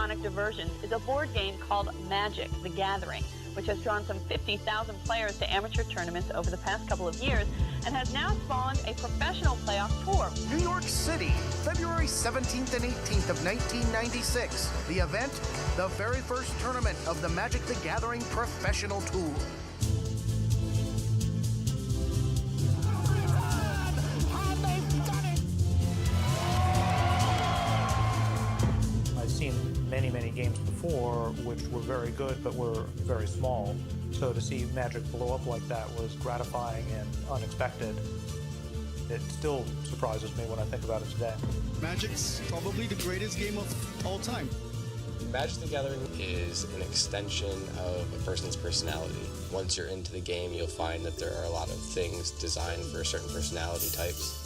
electronic diversion is a board game called Magic: The Gathering, which has drawn some 50,000 players to amateur tournaments over the past couple of years and has now spawned a professional playoff tour. New York City, February 17th and 18th of 1996. The event, the very first tournament of the Magic: The Gathering Professional Tour. I've seen many games before which were very good but were very small. So to see Magic blow up like that was gratifying and unexpected. It still surprises me when I think about it today. Magic's probably the greatest game of all time. Magic: The Gathering is an extension of a person's personality. Once you're into the game, you'll find that there are a lot of things designed for certain personality types.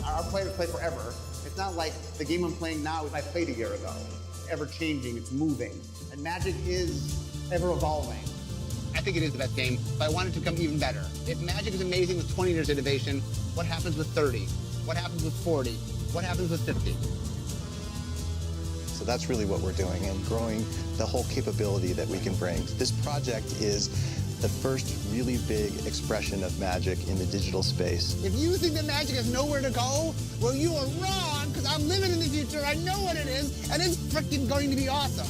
Our players play forever. It's not like the game I'm playing now I played a year ago. It's ever changing, it's moving. And Magic is ever evolving. I think it is the best game, but I want it to become even better. If Magic is amazing with 20 years innovation, what happens with 30? What happens with 40? What happens with 50? So that's really what we're doing, and growing the whole capability that we can bring. This project is the first really big expression of Magic in the digital space. If you think that Magic has nowhere to go, well, you are wrong, because I'm living in the future, I know what it is, and it's freaking going to be awesome.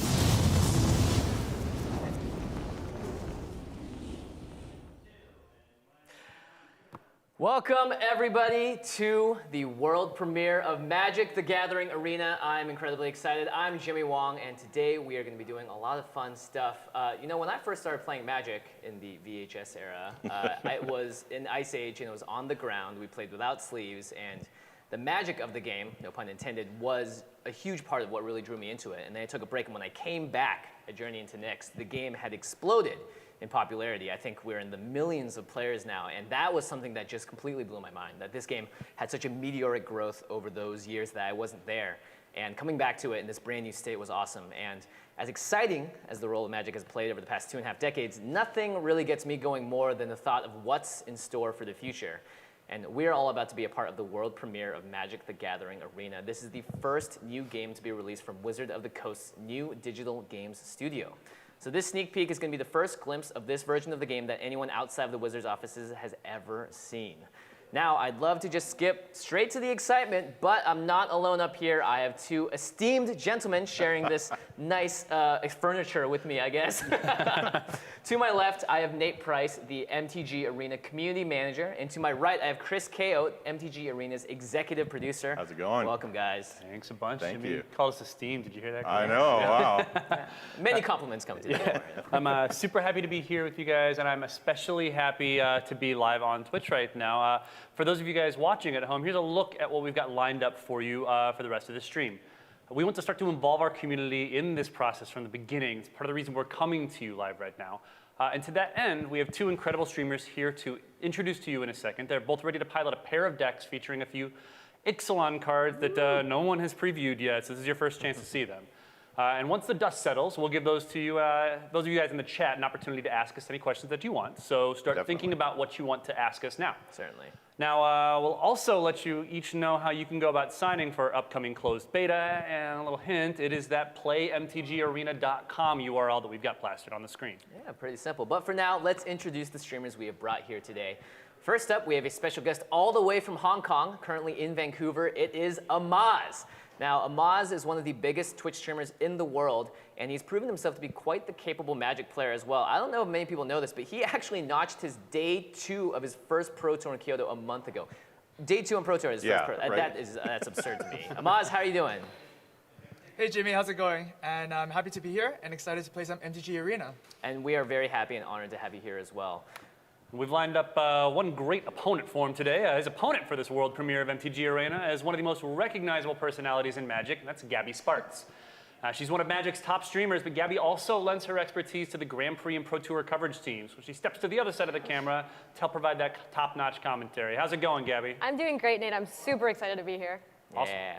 Welcome, everybody, to the world premiere of Magic: The Gathering Arena. I'm incredibly excited. I'm Jimmy Wong, and today we are going to be doing a lot of fun stuff. You know, when I first started playing Magic in the VHS era, I was in Ice Age, and it was on the ground. We played without sleeves, and the magic of the game, no pun intended, was a huge part of what really drew me into it. And then I took a break, and when I came back at Journey into Nyx, the game had exploded in popularity. I think we're in the millions of players now, and that was something that just completely blew my mind, that this game had such a meteoric growth over those years that I wasn't there. And coming back to it in this brand new state was awesome. And as exciting as the role of Magic has played over the past 2.5 decades, nothing really gets me going more than the thought of what's in store for the future. And we're all about to be a part of the world premiere of Magic: The Gathering Arena. This is the first new game to be released from Wizard of the Coast's new digital games studio. So this sneak peek is going to be the first glimpse of this version of the game that anyone outside of the Wizards offices has ever seen. Now, I'd love to just skip straight to the excitement, but I'm not alone up here. I have two esteemed gentlemen sharing this nice furniture with me, I guess. To my left, I have Nate Price, the MTG Arena Community Manager. And to my right, I have Chris Kao, MTG Arena's Executive Producer. How's it going? Welcome, guys. Thanks a bunch. Thank you. Called us esteemed. Did you hear that? I know, wow. Many compliments coming to you. I'm super happy to be here with you guys, and I'm especially happy to be live on Twitch right now. For those of you guys watching at home, here's a look at what we've got lined up for you for the rest of the stream. We want to start to involve our community in this process from the beginning. It's part of the reason we're coming to you live right now. And to that end, we have two incredible streamers here to introduce to you in a second. They're both ready to pilot a pair of decks featuring a few Ixalan cards that no one has previewed yet, so this is your first chance to see them. And once the dust settles, we'll give those to you, those of you guys in the chat, an opportunity to ask us any questions that you want. So start thinking about what you want to ask us now. Certainly. Now, we'll also let you each know how you can go about signing for upcoming closed beta. And a little hint, it is that playmtgarena.com URL that we've got plastered on the screen. Yeah, pretty simple. But for now, let's introduce the streamers we have brought here today. First up, we have a special guest all the way from Hong Kong, currently in Vancouver. It is Amaz. Now, Amaz is one of the biggest Twitch streamers in the world, and he's proven himself to be quite the capable Magic player as well. I don't know if many people know this, but he actually notched his day 2 of his first Pro Tour in Kyoto a month ago. Day 2 on Pro Tour is his first Pro. Right. That's absurd to me. Amaz, how are you doing? Hey Jimmy, how's it going? And I'm happy to be here and excited to play some MTG Arena. And we are very happy and honored to have you here as well. We've lined up one great opponent for him today. His opponent for this world premiere of MTG Arena is one of the most recognizable personalities in Magic, and that's Gaby Spartz. She's one of Magic's top streamers, but Gaby also lends her expertise to the Grand Prix and Pro Tour coverage teams. So she steps to the other side of the camera to help provide that top-notch commentary. How's it going, Gaby? I'm doing great, Nate. I'm super excited to be here. Awesome. Yeah.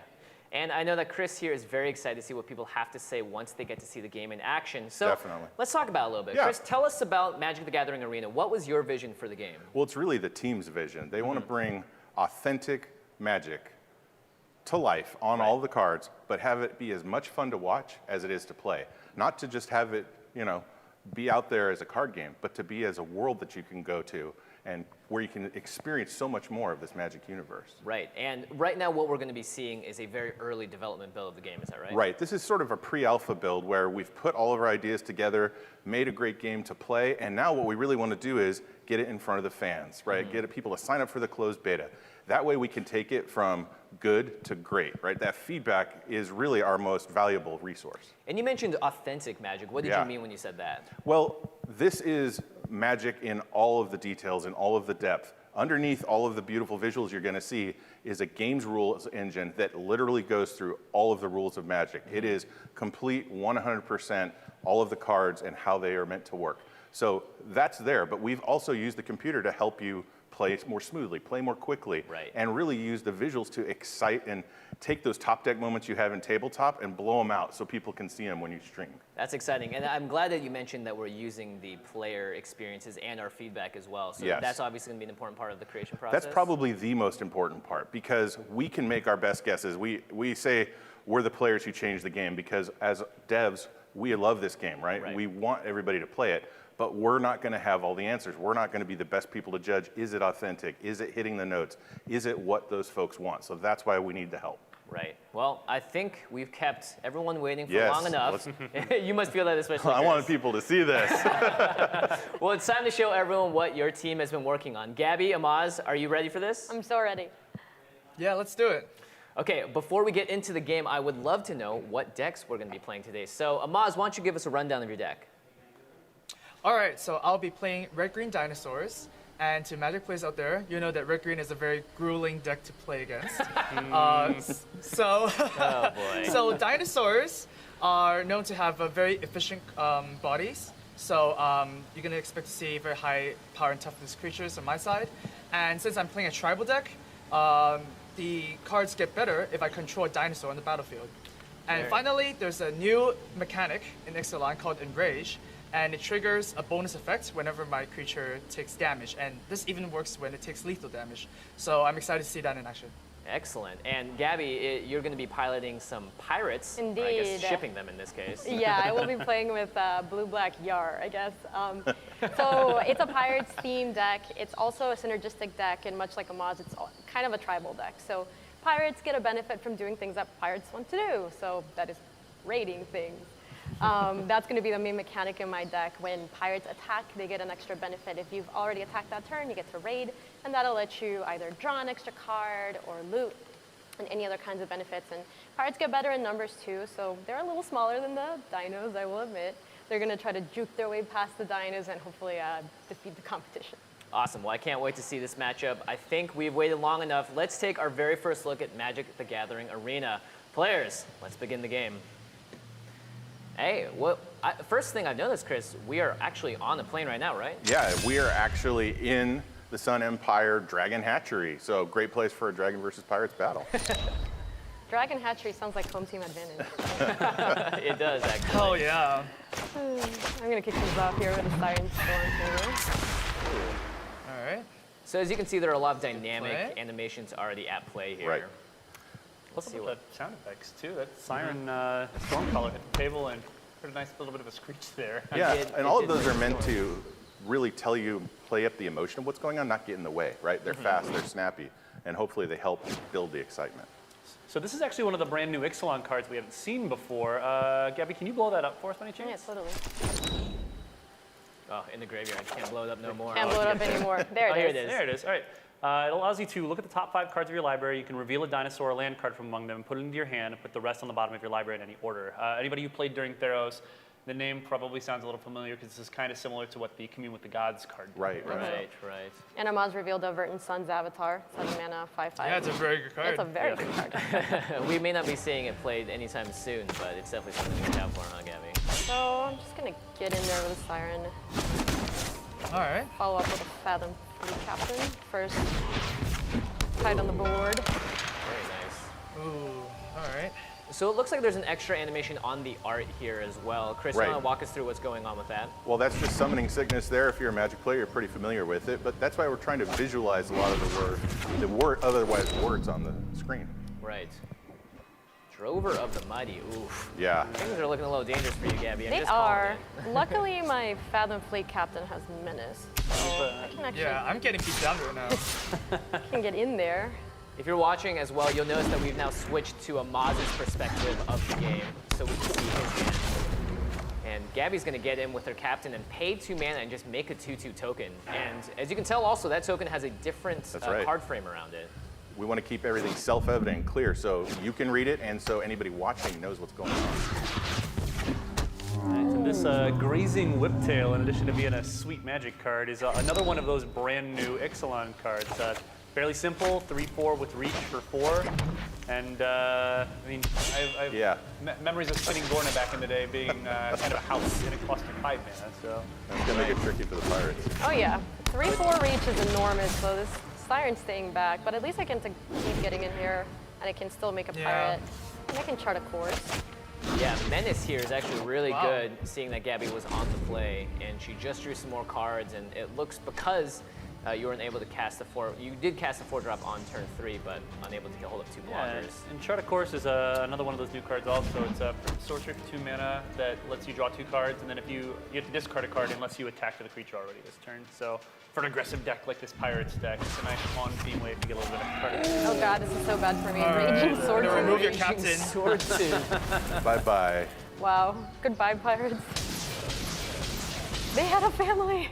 And I know that Chris here is very excited to see what people have to say once they get to see the game in action. So Definitely. Let's talk about it a little bit. Yeah. Chris, tell us about Magic: The Gathering Arena. What was your vision for the game? Well, it's really the team's vision. They want to bring authentic Magic to life on all the cards, but have it be as much fun to watch as it is to play. Not to just have it, be out there as a card game, but to be as a world that you can go to and where you can experience so much more of this Magic universe. Right, and right now what we're going to be seeing is a very early development build of the game, is that right? Right, this is sort of a pre-alpha build where we've put all of our ideas together, made a great game to play, and now what we really want to do is get it in front of the fans, right? Get people to sign up for the closed beta. That way we can take it from good to great, right? That feedback is really our most valuable resource. And you mentioned authentic Magic. What did you mean when you said that? Well, this is Magic in all of the details, in all of the depth. Underneath all of the beautiful visuals you're going to see is a games rules engine that literally goes through all of the rules of Magic. It is complete 100% all of the cards and how they are meant to work. So that's there, but we've also used the computer to help you play more smoothly, play more quickly, and really use the visuals to excite and take those top deck moments you have in tabletop and blow them out so people can see them when you stream. That's exciting, and I'm glad that you mentioned that we're using the player experiences and our feedback as well. So that's obviously going to be an important part of the creation process. That's probably the most important part because we can make our best guesses. We say we're the players who change the game because as devs, we love this game, right? We want everybody to play it. But we're not going to have all the answers. We're not going to be the best people to judge. Is it authentic? Is it hitting the notes? Is it what those folks want? So that's why we need the help. Right. Well, I think we've kept everyone waiting for long enough. You must feel that especially, I Chris. wanted people to see this. Well, it's time to show everyone what your team has been working on. Gaby, Amaz, are you ready for this? I'm so ready. Yeah, let's do it. Okay, before we get into the game, I would love to know what decks we're going to be playing today. So, Amaz, why don't you give us a rundown of your deck? All right, so I'll be playing Red-Green Dinosaurs. And to Magic players out there, you know that Red-Green is a very grueling deck to play against. So dinosaurs are known to have very efficient bodies. So you're going to expect to see very high power and toughness creatures on my side. And since I'm playing a tribal deck, the cards get better if I control a dinosaur on the battlefield. And finally, there's a new mechanic in Ixalan called Enrage. And it triggers a bonus effect whenever my creature takes damage. And this even works when it takes lethal damage. So I'm excited to see that in action. Excellent. And Gaby, you're going to be piloting some pirates. Indeed. Or I guess shipping them in this case. Yeah, I will be playing with Blue-Black Yar, I guess. So it's a Pirates-themed deck. It's also a synergistic deck, and much like Amaz, it's kind of a tribal deck. So Pirates get a benefit from doing things that Pirates want to do. So that is raiding things. That's going to be the main mechanic in my deck. When Pirates attack, they get an extra benefit. If you've already attacked that turn, you get to raid, and that'll let you either draw an extra card or loot and any other kinds of benefits. And Pirates get better in numbers too, so they're a little smaller than the dinos, I will admit. They're going to try to juke their way past the dinos and hopefully defeat the competition. Awesome. Well, I can't wait to see this matchup. I think we've waited long enough. Let's take our very first look at Magic the Gathering Arena. Players, let's begin the game. Hey, first thing I've noticed, Chris, we are actually on the plane right now, right? Yeah, we are actually in the Sun Empire Dragon Hatchery. So great place for a Dragon versus Pirates battle. Dragon Hatchery sounds like home team advantage. It does, actually. Oh, yeah. I'm going to kick things off here with a Siren Storm. All right. So as you can see, there are a lot of dynamic animations already at play here. Right. Let's see what the sound effects too. That siren Stormcaller hit the table and heard a nice little bit of a screech there. Yeah, and all of those are meant to really tell you, play up the emotion of what's going on, not get in the way, right? They're fast, they're snappy, and hopefully they help build the excitement. So this is actually one of the brand new Ixalan cards we haven't seen before. Gaby, can you blow that up for us by any chance? Yeah, totally. Oh, in the graveyard. Can't blow it up no more. Can't blow it up anymore. There it is. Here it is. There it is. All right. It allows you to look at the top 5 cards of your library. You can reveal a dinosaur or land card from among them, put it into your hand, and put the rest on the bottom of your library in any order. Anybody who played during Theros, the name probably sounds a little familiar because this is kind of similar to what the Commune with the Gods card did. Right. And Amaz revealed a Verdant Sun's avatar, 7 mana, 5/5. Yeah, it's a very good card. It's a very good card. We may not be seeing it played anytime soon, but it's definitely something to look out for, huh, Gaby? So I'm just going to get in there with a Siren. All right. Follow up with a Fathom Fleet Captain. First, tight on the board. Very nice. Ooh, all right. So it looks like there's an extra animation on the art here as well. Chris, you want to walk us through what's going on with that? Well, that's just Summoning Sickness there. If you're a Magic player, you're pretty familiar with it, but that's why we're trying to visualize a lot of the otherwise words on the screen. right. Drover of the Mighty. Oof. Yeah. Things are looking a little dangerous for you, Gabby. I'm They just are. calling it. Luckily, my Fathom Fleet captain has Menace. So I can actually Yeah, I'm getting beat down right now. can get in there. If you're watching as well, you'll notice that we've now switched to Amaz's perspective of the game, so we can see his hand. And Gabby's going to get in with her captain and pay 2 mana and just make a 2/2 token. And as you can tell, also that token has a different right. card frame around it. We want to keep everything self-evident and clear so you can read it and so anybody watching knows what's going on. Right, and this Grazing Whiptail, in addition to being a sweet Magic card, is another one of those brand new Ixalan cards. Fairly simple, 3/4 with reach for 4. And I mean, I've memories of spinning Gorna back in the day being kind of a house, and it cost me 5 mana, so. That's going to make it tricky for the Pirates. Oh yeah, 3/4 reach is enormous, so this Siren's staying back, but at least I can keep getting in here, and I can still make a pirate, and I can chart a course. Yeah, Menace here is actually really good, seeing that Gabby was on the play, and she just drew some more cards, and it looks because you weren't able to cast the 4. You did cast a 4-drop on turn 3, but unable to hold up 2 blockers. And Chart of Course is another one of those new cards also. It's a sorcery for 2 mana that lets you draw 2 cards, and then if you have to discard a card unless you attack the creature already this turn. So for an aggressive deck like this Pirates deck, it's a nice on-theme way to get a little bit of card. Oh god, this is so bad for me. Raging Sword Tooth. Remove your captain. Sword Tooth. Bye-bye. Wow, goodbye Pirates. They had a family.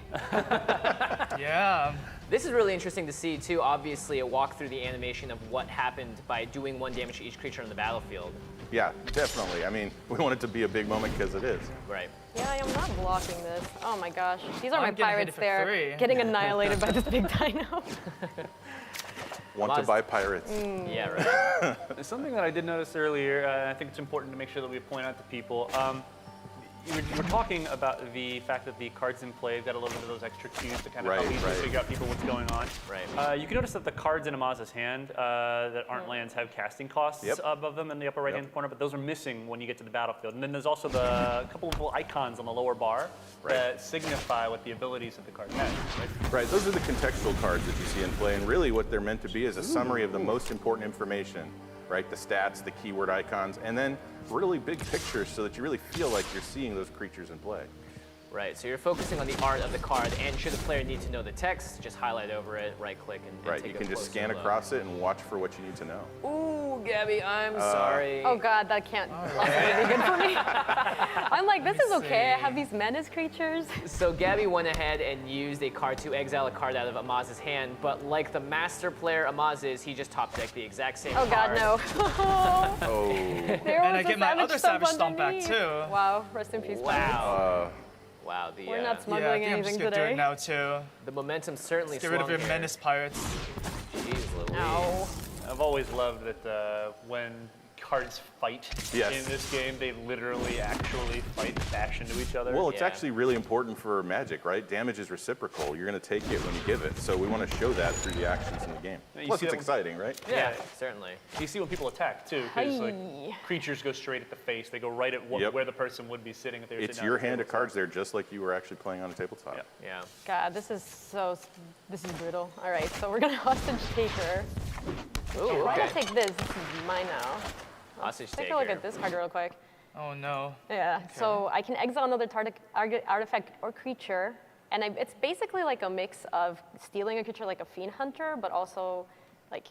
Yeah. This is really interesting to see, too. Obviously, a walk through the animation of what happened by doing 1 damage to each creature on the battlefield. Yeah, definitely. I mean, we want it to be a big moment because it is. Right. Yeah, I am not blocking this. Oh my gosh. These are my I'm getting pirates hit for there, 3. getting annihilated by this big dino. Want to buy Pirates. Yeah, right. Something that I did notice earlier, I think it's important to make sure that we point out to people. You were talking about the fact that the cards in play have got a little bit of those extra cues to kind of help you figure out people what's going on. Right. You can notice that the cards in Amaz's hand that aren't lands have casting costs above them in the upper right-hand corner, but those are missing when you get to the battlefield. And then there's also the couple of little icons on the lower bar that signify what the abilities of the card have. Right, those are the contextual cards that you see in play, and really what they're meant to be is a summary of the most important information, right? The stats, the keyword icons, and then really big pictures so that you really feel like you're seeing those creatures in play. Right, so you're focusing on the art of the card, and should the player need to know the text, just highlight over it, right-click, and Right, take you can a just closer scan look. across it and watch for what you need to know. Ooh, Gabby, I'm sorry. Oh god, that can't possibly be good for me. I'm like, this is okay. I have these menace creatures. So Gabby went ahead and used a card to exile a card out of Amaz's hand, but like the master player Amaz is, he just top-decked the exact same card. God, no. Oh. And I get my other Savage Stomp back too. Wow, rest in peace. Wow. Wow, We're not smuggling I'm just anything gonna today. do it now too. The momentum certainly Let's get rid of your here. Menace Pirates. Jeez Louise. Ow. I've always loved that when cards fight in this game, they literally actually fight and bash into each other. Well, it's actually really important for Magic, right? Damage is reciprocal. You're going to take it when you give it. So we want to show that through the actions in the game. Yeah, you Plus, see it's that- exciting, right? Yeah, certainly. You see when people attack too, because like creatures go straight at the face. They go right at where the person would be sitting if they were It's sitting your on the hand of table. cards there, just like you were actually playing on a tabletop. Yeah. God, this is brutal. All right, so we're gonna hostage take her. Ooh, Why okay. don't I take this? This is mine now. Hostage Take a look at this card real quick. Oh no. Yeah, so I can exile another artifact or creature, and it's basically like a mix of stealing a creature like a Fiend Hunter, but also like...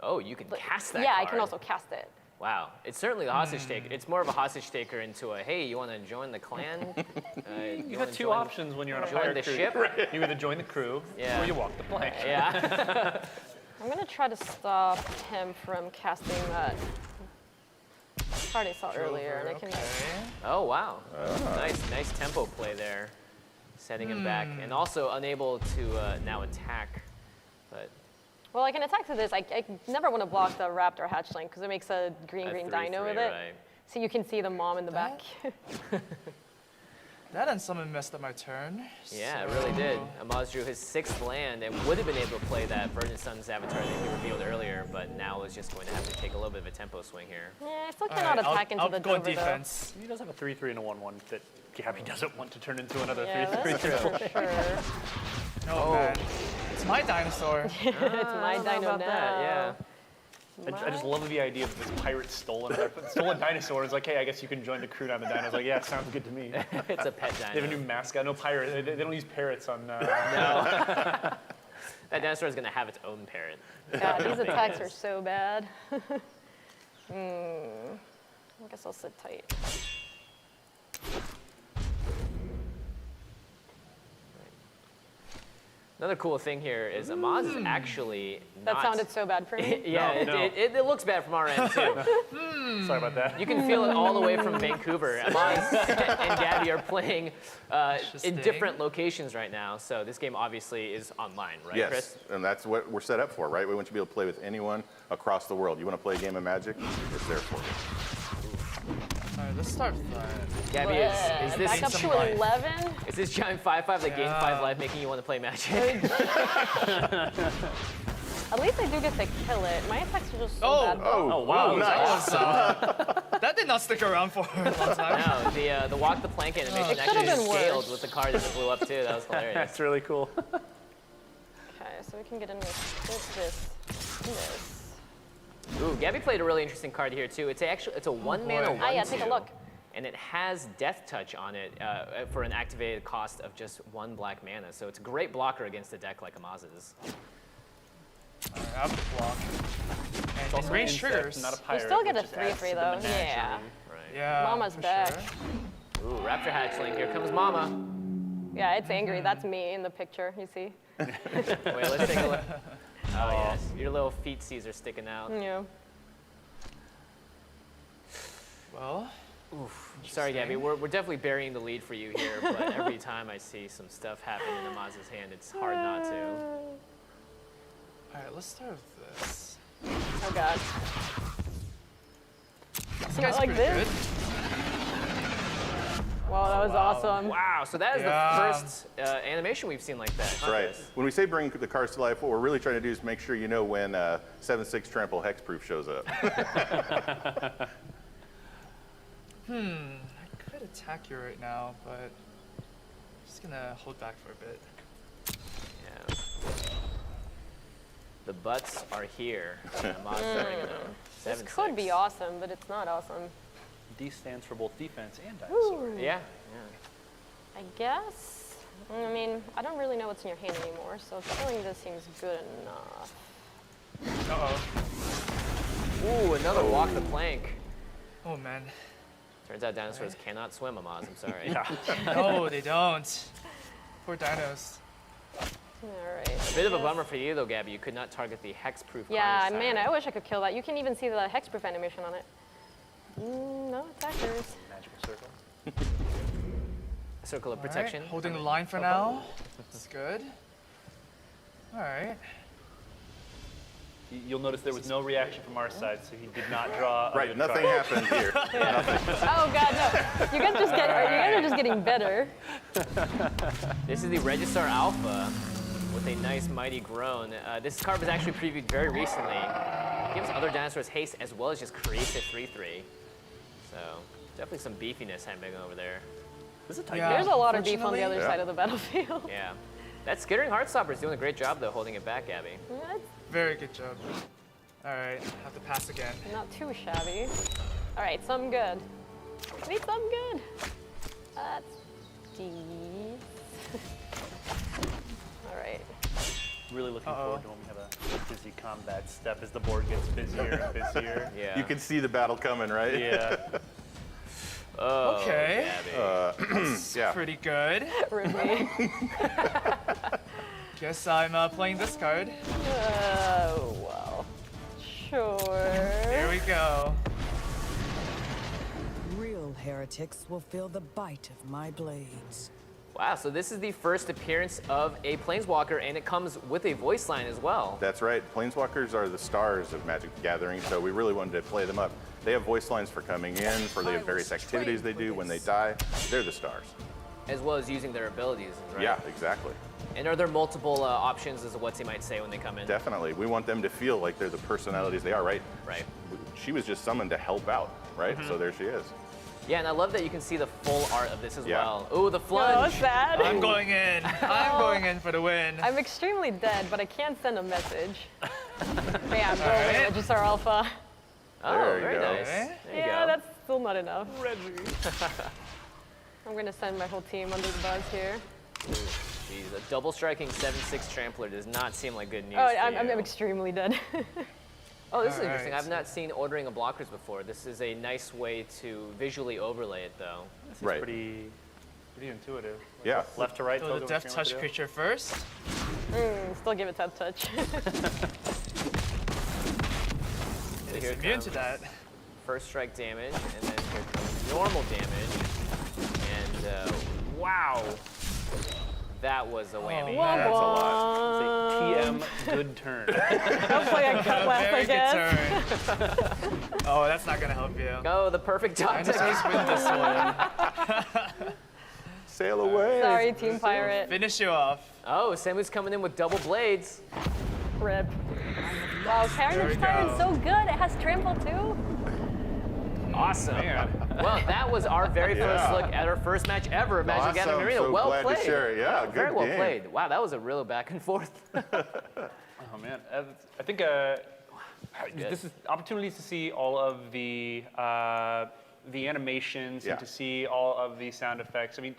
Oh, you can cast that Yeah, card. I can also cast it. Wow, it's certainly the hostage taker. It's more of a hostage taker into a, hey, you want to join the clan? You got two options when you're on a join pirate the crew. ship? You either join the crew or you walk the plank. Yeah. I'm gonna try to stop him from casting that card I saw earlier, and I can... Oh, wow. Nice tempo play there. Setting him back, and also unable to now attack. But Well, I can attack to this. I never want to block the Raptor Hatchling because it makes a green dino with it. Right. So you can see the mom in the back. That and someone messed up my turn. Yeah, it really did. Amaz drew his 6th land and would have been able to play that Virgin Sun's Avatar that he revealed earlier, but now is just going to have to take a little bit of a tempo swing here. Yeah, I still cannot attack into the I'll go Dover, defense. He does have a 3/3 and a 1/1 that Gabby doesn't want to turn into another Yeah, 3/3. that's for sure. Oh man, it's my dinosaur. It's my dino now. That, yeah. I just love the idea of this pirate stolen dinosaur. It's like, hey, I guess you can join the crew now. The dino's like, yeah, sounds good to me. It's a pet dino. They have a new mascot. No pirate. They don't use parrots on. No. That dinosaur is going to have its own parrot. God, these attacks are so bad. I guess I'll sit tight. Another cool thing here is Amaz is actually That not... sounded so bad for me. Yeah, No. It looks bad from our end, too. Sorry about that. You can feel it all the way from Vancouver. Amaz and Gaby are playing in different locations right now, so this game obviously is online, right, Yes, Chris? and that's what we're set up for, right? We want you to be able to play with anyone across the world. You want to play a game of Magic? It's there for you. All right, let's start with that. Gabby, is this Back up to 11. Is this giant 5/5 that gained 5 life making you want to play Magic? At least I do get to kill it. My attacks are just so bad. Oh, wow. Nice. That did not stick around for a long time. No, the walk the plank animation It could actually have been scaled worse. with the card that blew up too. That was hilarious. That's really cool. Okay, so we can get in with this. Ooh, Gabby played a really interesting card here too. It's a 1 mana 1/2. Yeah, take a look. And it has Death Touch on it for an activated cost of just 1 black mana. So it's a great blocker against a deck like Amaz's. All right, I have to block. It's And also range an insect, triggers. not a pirate. still get a which just adds 3/3 to the though. menagerie. Yeah. Right. Yeah, Mama's for back. Sure. Ooh, Raptor Hatchling. Here comes Mama. Yeah, it's angry. That's me in the picture, you see? Wait, let's take a look. Oh, yes. Your little feet Caesar sticking out. Yeah. Well, Sorry, Gabby. We're definitely burying the lead for you here, but every time I see some stuff happen in Amaz's hand, it's hard not to. all right, let's start with this. Oh god. This Not guy's like pretty this. Wow, that was awesome. Wow, so that is the first animation we've seen like that. That's right. When we say bring the cards to life, what we're really trying to do is make sure you know when 7/6 Trample Hexproof shows up. I could attack you right now, but I'm just gonna hold back for a bit. Yeah. The butts are here. Amaz's bringing them. This 7/6. could be awesome, but it's not awesome. D stands for both defense and dinosaur. Yeah. I guess. I mean, I don't really know what's in your hand anymore, so killing this seems good enough. Uh-oh. Ooh, another walk the plank. Oh, man. Turns out dinosaurs cannot swim, Amaz. I'm sorry. No, they don't. Poor dinos. All right. A bit of a bummer for you, though, Gabby. You could not target the hexproof. Yeah, Carnage man, Siren. I wish I could kill that. You can even see the hexproof animation on it. No attackers. Magical circle. A circle of All right, protection. holding the line for now. That's good. All right. You'll notice there was no reaction from our side, so he did not draw. Right, nothing happened here. Oh god, no! You guys are just getting better. This is the Regisaur Alpha with a nice mighty groan. This card was actually previewed very recently. It gives other dinosaurs haste as well as just creates a 3/3. So definitely some beefiness happening over there. This is a tight Yeah. There's a lot of beef on the Unfortunately- other side of the battlefield. Yeah. That Skittering Heartstopper is doing a great job, though, holding it back, Gabby. What? Very good job. All right, have to pass again. Not too shabby. All right, some good. Need some good. That's D. All right. Really looking forward to when we have a busy combat step as the board gets busier and busier. Yeah. You can see the battle coming, right? Yeah. Oh, Okay. Gabby. Yeah. Pretty good. Ruby. Guess I'm playing this card. Oh, well. Sure. There we go. Real heretics will feel the bite of my blades. Wow, so this is the first appearance of a Planeswalker, and it comes with a voice line as well. That's right. Planeswalkers are the stars of Magic the Gathering, so we really wanted to play them up. They have voice lines for coming in, for the various activities they do when they die. They're the stars. As well as using their abilities, right? Yeah, exactly. And are there multiple options as to what he might say when they come in? Definitely. We want them to feel like they're the personalities they are, right? Right. She was just summoned to help out, right? So there she is. Yeah, and I love that you can see the full art of this as Yeah. well. Ooh, the plunge. Oh, sad. I'm going in. I'm going in for the win. I'm extremely dead, but I can't send a message. Yeah, I'm All rolling right. Register Alpha. Oh, There you very go. nice. There you Yeah, go. that's still not enough. I'm gonna send my whole team under the bus here. Jeez, a double striking 7-6 trampler does not seem like good news. Oh, for I'm you. extremely dead. Oh, this is All interesting. right. I've not seen ordering of blockers before. This is a nice way to visually overlay it, though. This is Right. pretty intuitive. Like Yeah. Left to right. So toggle the what Death you want Touch to do. creature first. Still give it Death Touch. And It's here it immune comes. to that. First strike damage, and then here comes normal damage. And wow, that was a whammy. man. That's a Wah-wah. lot. It's a TM good turn. Hopefully I cut less, I Very guess. good turn. Oh, that's not gonna help you. Oh, the perfect top deck. Dinosaurs win this one. Sail away. Sorry, Team Pirate. Finish you off. Oh, Samu's coming in with double blades. Rip. Wow, There we Carnage Titan's go. so good. It has trample too. Awesome. Well, that was our very first Yeah. look at our first match ever at Magic the Gathering Awesome. Arena. So Well glad to played. share it. Yeah, good very well game. played. Wow, that was a real back and forth. Oh man, I think this is opportunities to see all of the animations Yeah. and to see all of the sound effects. I mean,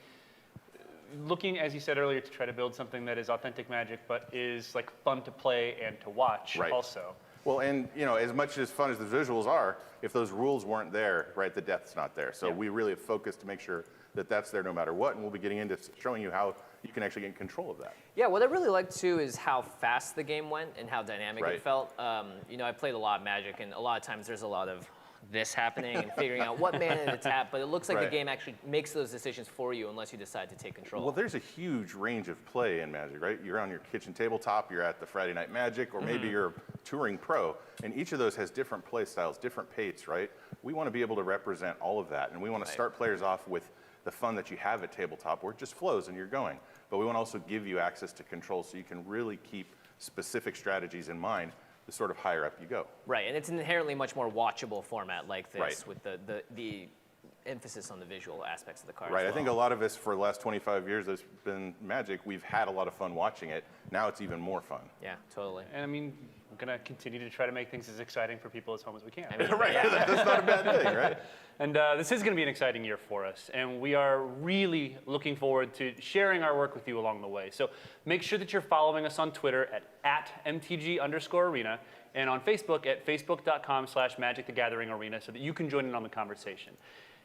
looking, as you said earlier, to try to build something that is authentic Magic, but is like fun to play and to watch Right. also. Well, and you know, as much as fun as the visuals are, if those rules weren't there, right, the depth's not there. So Yeah. we really have focused to make sure that that's there no matter what, and we'll be getting into showing you how you can actually get control of that. Yeah, what I really liked too is how fast the game went and how dynamic Right. it felt. You know, I played a lot of Magic, and a lot of times there's a lot of this happening and figuring out what mana to tap, but it looks like the Right. game actually makes those decisions for you unless you decide to take control. Well, there's a huge range of play in Magic, right? You're on your kitchen tabletop, you're at the Friday Night Magic, or maybe you're a touring pro, and each of those has different play styles, different pace, right? We want to be able to represent all of that, and we want to start players off with the fun that you have at tabletop where it just flows and you're going. But we want to also give you access to control so you can really keep specific strategies in mind the sort of higher up you go. Right, and it's an inherently much more watchable format like this Right. with the emphasis on the visual aspects of the cards. Right, as I think a lot of us for the last 25 years that's been Magic, we've had a lot of fun watching it. Now it's even more fun. Yeah, totally. And I mean, we're going to continue to try to make things as exciting for people at home as we can. I mean, Right, that's not a bad thing, right? And this is going to be an exciting year for us, and we are really looking forward to sharing our work with you along the way. So make sure that you're following us on Twitter at @MTG_Arena and on Facebook at facebook.com/MagicTheGatheringArena so that you can join in on the conversation.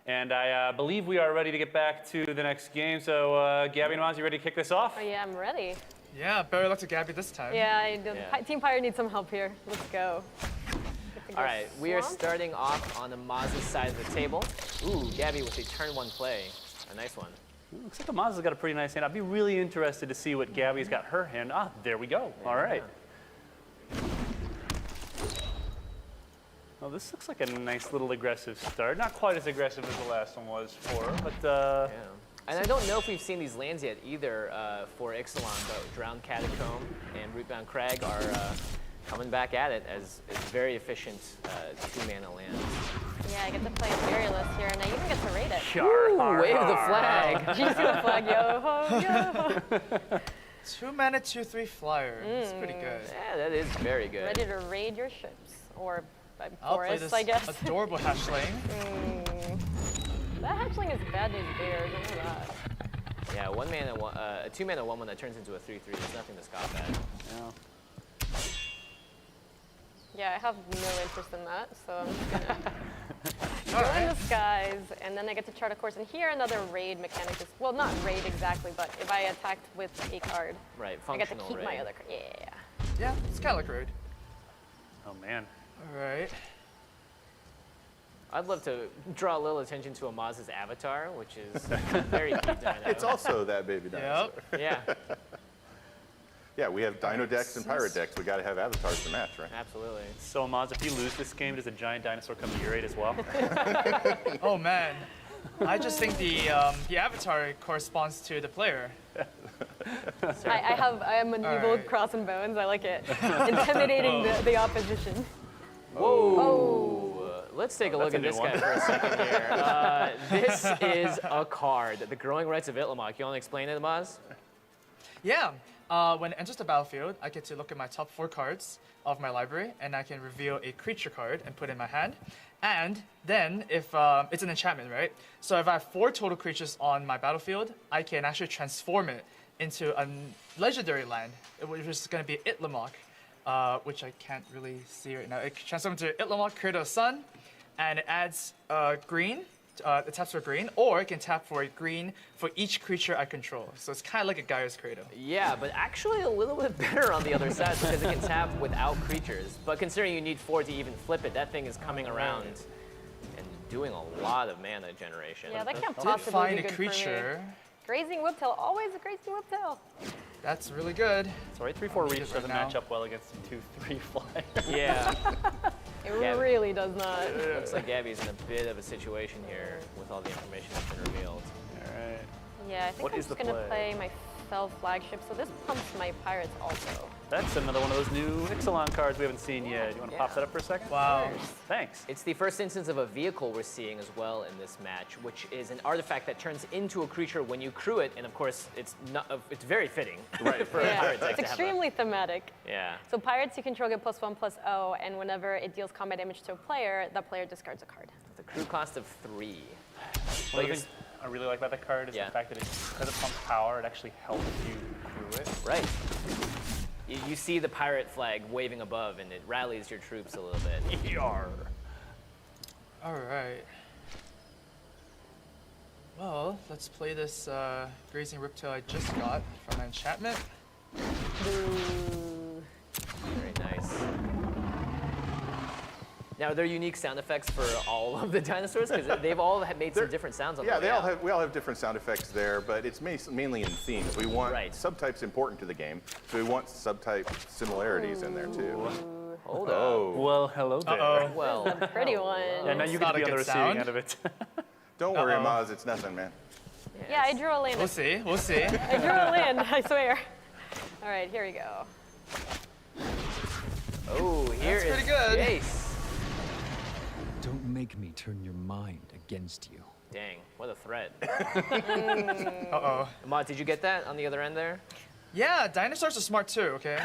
And I believe we are ready to get back to the next game. So Gabby and Amaz, you ready to kick this off? Oh yeah, I'm ready. Yeah, better luck to Gabby this time. Yeah, Yeah. Team Pirate needs some help here. Let's go. All right, we are Swamp. starting off on the Amaz's side of the table. Ooh, Gabby with a turn one play. A nice one. Looks like Amaz has got a pretty nice hand. I'd be really interested to see what Gabby's got her hand. Ah, there we go. All right. Well, this looks like a nice little aggressive start. Not quite as aggressive as the last one was for her, but Yeah. And I don't know if we've seen these lands yet either for Ixalan, but Drowned Catacomb and Rootbound Crag are coming back at it as very efficient 2-mana lands. Yeah, I get to play Furious here, and I even get to raid it. Ooh, wave the flag. Did you see the flag? Yo ho, yo ho. 2 mana, 2/3 flyer. That's pretty good. Yeah, that is very good. Ready to raid your ships. Or I'll play forests, this I guess. adorable hatchling. That hatchling is bad news bears, I know that. Yeah, a 2-mana 1/1 that turns into a 3/3. There's nothing to scoff at. yeah. Yeah, I have no interest in that, so I'm just gonna All go in right. the skies, and then I get to chart a course. And here another raid mechanic is, well, not raid exactly, but if I attacked with a card, Right, I get to functional keep my raid. other card. Yeah. Yeah, it's kind of like rude. Oh, man. All right. I'd love to draw a little attention to Amaz's avatar, which is very cute dino. It's also that baby dinosaur. Yep. Yeah, Yeah, we have dino decks and pirate decks. We got to have avatars to match, right? absolutely. So, Amaz, if you lose this game, does a giant dinosaur come to your aid as well? Oh man, I just think the avatar corresponds to the player. I am an evil Alright. cross and bones. I like it. Intimidating the opposition. Whoa! let's take a look at this guy for a second here. This is a card, the Growing Rights of Itlamok. You want to explain it, Amaz? Yeah. When it enters the battlefield, I get to look at my top 4 cards of my library, and I can reveal a creature card and put it in my hand. And then, if it's an enchantment, right? So if I have 4 total creatures on my battlefield, I can actually transform it into a legendary land, which is going to be Itlamok, which I can't really see right now. It transforms into Itlamok, Creator of Sun, and it adds green. It taps for green, or it can tap for a green for each creature I control. So it's kind of like a Gaia's Creator. Yeah, but actually a little bit better on the other side because it can tap without creatures. But considering you need 4 to even flip it, that thing is coming around and doing a lot of mana generation. Yeah, that can't Did possibly find be a good creature. for me. Grazing Whiptail, always a Grazing Whiptail. That's really good. Sorry, 3/4 reach right doesn't now. match up well against the 2/3 flyer. Yeah. It really does not. Looks like Gabby's in a bit of a situation here with all the information that's been revealed. All right. Yeah, I think What I'm is just the going to play? play my Fell Flagship, so this pumps my Pirates also. That's another one of those new Ixalan cards we haven't seen yet. You want to pop that up for a second? Wow. Thanks. It's the first instance of a vehicle we're seeing as well in this match, which is an artifact that turns into a creature when you crew it, and of course, it's very fitting for a pirate deck It's to have extremely thematic. Yeah. So pirates you control get +1/+0, and whenever it deals combat damage to a player, that player discards a card. The crew cost of 3. One of the things I really like about that card is the fact that because it pumps power, it actually helps you crew it. Right. You see the pirate flag waving above, and it rallies your troops a little bit. Yar. All right. Well, let's play this Grazing Riptail I just got from my enchantment. Very nice. Now, are there unique sound effects for all of the dinosaurs? Because they've all made some different sounds on the way out. We all have different sound effects there, but it's mainly in themes. We want subtypes important to the game, so we want subtype similarities in there too. Hold up. Well, hello there. Uh-oh. Well, This is a pretty one. Yeah, now you get to be on the receiving end of it. Don't worry, Amaz, it's nothing, man. Yeah, I drew a land. We'll see. We'll see. I drew a land, I swear. All right, here we go. Oh, here That's is pretty good. Jace. Don't make me turn your mind against you. Dang, what a threat. Uh-oh. Ahmad, did you get that on the other end there? Yeah, dinosaurs are smart too, okay?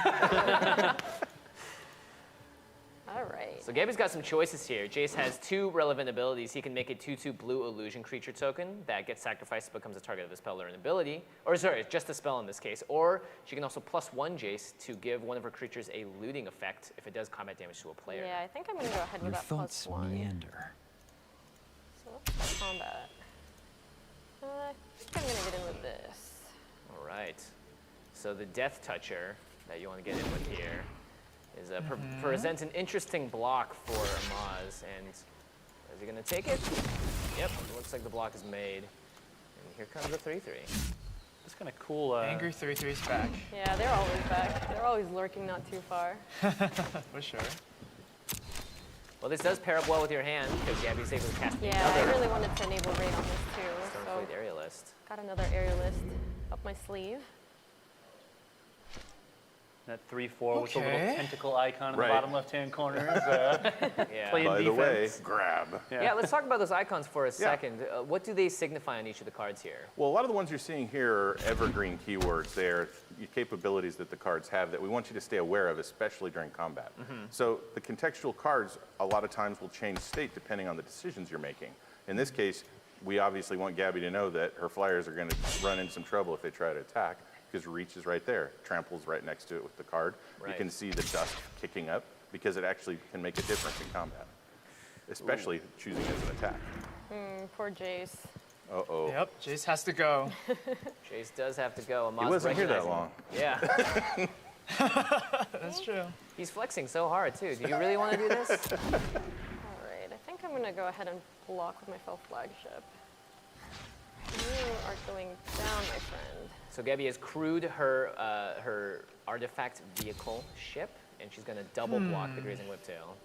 All right. So Gaby's got some choices here. Jace has 2 relevant abilities. He can make a 2/2 blue illusion creature token that gets sacrificed and becomes a target of a spell or an ability. Or sorry, just a spell in this case. Or she can also +1 Jace to give one of her creatures a looting effect if it does combat damage to a player. Yeah, I think I'm going to go ahead with Your that thoughts +1. meander. So let's combat. I think I'm going to get in with this. All right. So the Death Toucher that you want to get in with here is presents an interesting block for Amaz. And is he going to take it? Yep, it looks like the block is made. And here comes a 3/3. It's kind of cool. Angry 3/3's back. Yeah, they're always back. They're always lurking not too far. For sure. Well, this does pair up well with your hand because Gaby's able to cast Yeah, I really wanted to enable raid on this too. So Starfleet Aerialist. got another aerialist up my sleeve. That 3/4 with the little Okay. tentacle icon in Right. the bottom left-hand corner. Yeah. Playing By the way, defense. grab. Yeah, let's talk about those icons for a second. What do they signify on each of the cards here? Well, a lot of the ones you're seeing here are evergreen keywords. They're capabilities that the cards have that we want you to stay aware of, especially during combat. So the contextual cards a lot of times will change state depending on the decisions you're making. In this case, we obviously want Gaby to know that her flyers are going to run into some trouble if they try to attack, because reach is right there. Trample's right next to it with the card. You Right. can see the dust kicking up because it actually can make a difference in combat, especially choosing as an attack. Poor Jace. Uh-oh. Yep, Jace has to go. Jace does have to go. Amaz He wasn't here that recognizing- long. Yeah. That's true. He's flexing so hard, too. Do you really want to do this? All right, I think I'm going to go ahead and block with my Fell Flagship. You are going down, my friend. So Gaby has crewed her her artifact vehicle ship, and she's going to double block the Grazing Whiptail.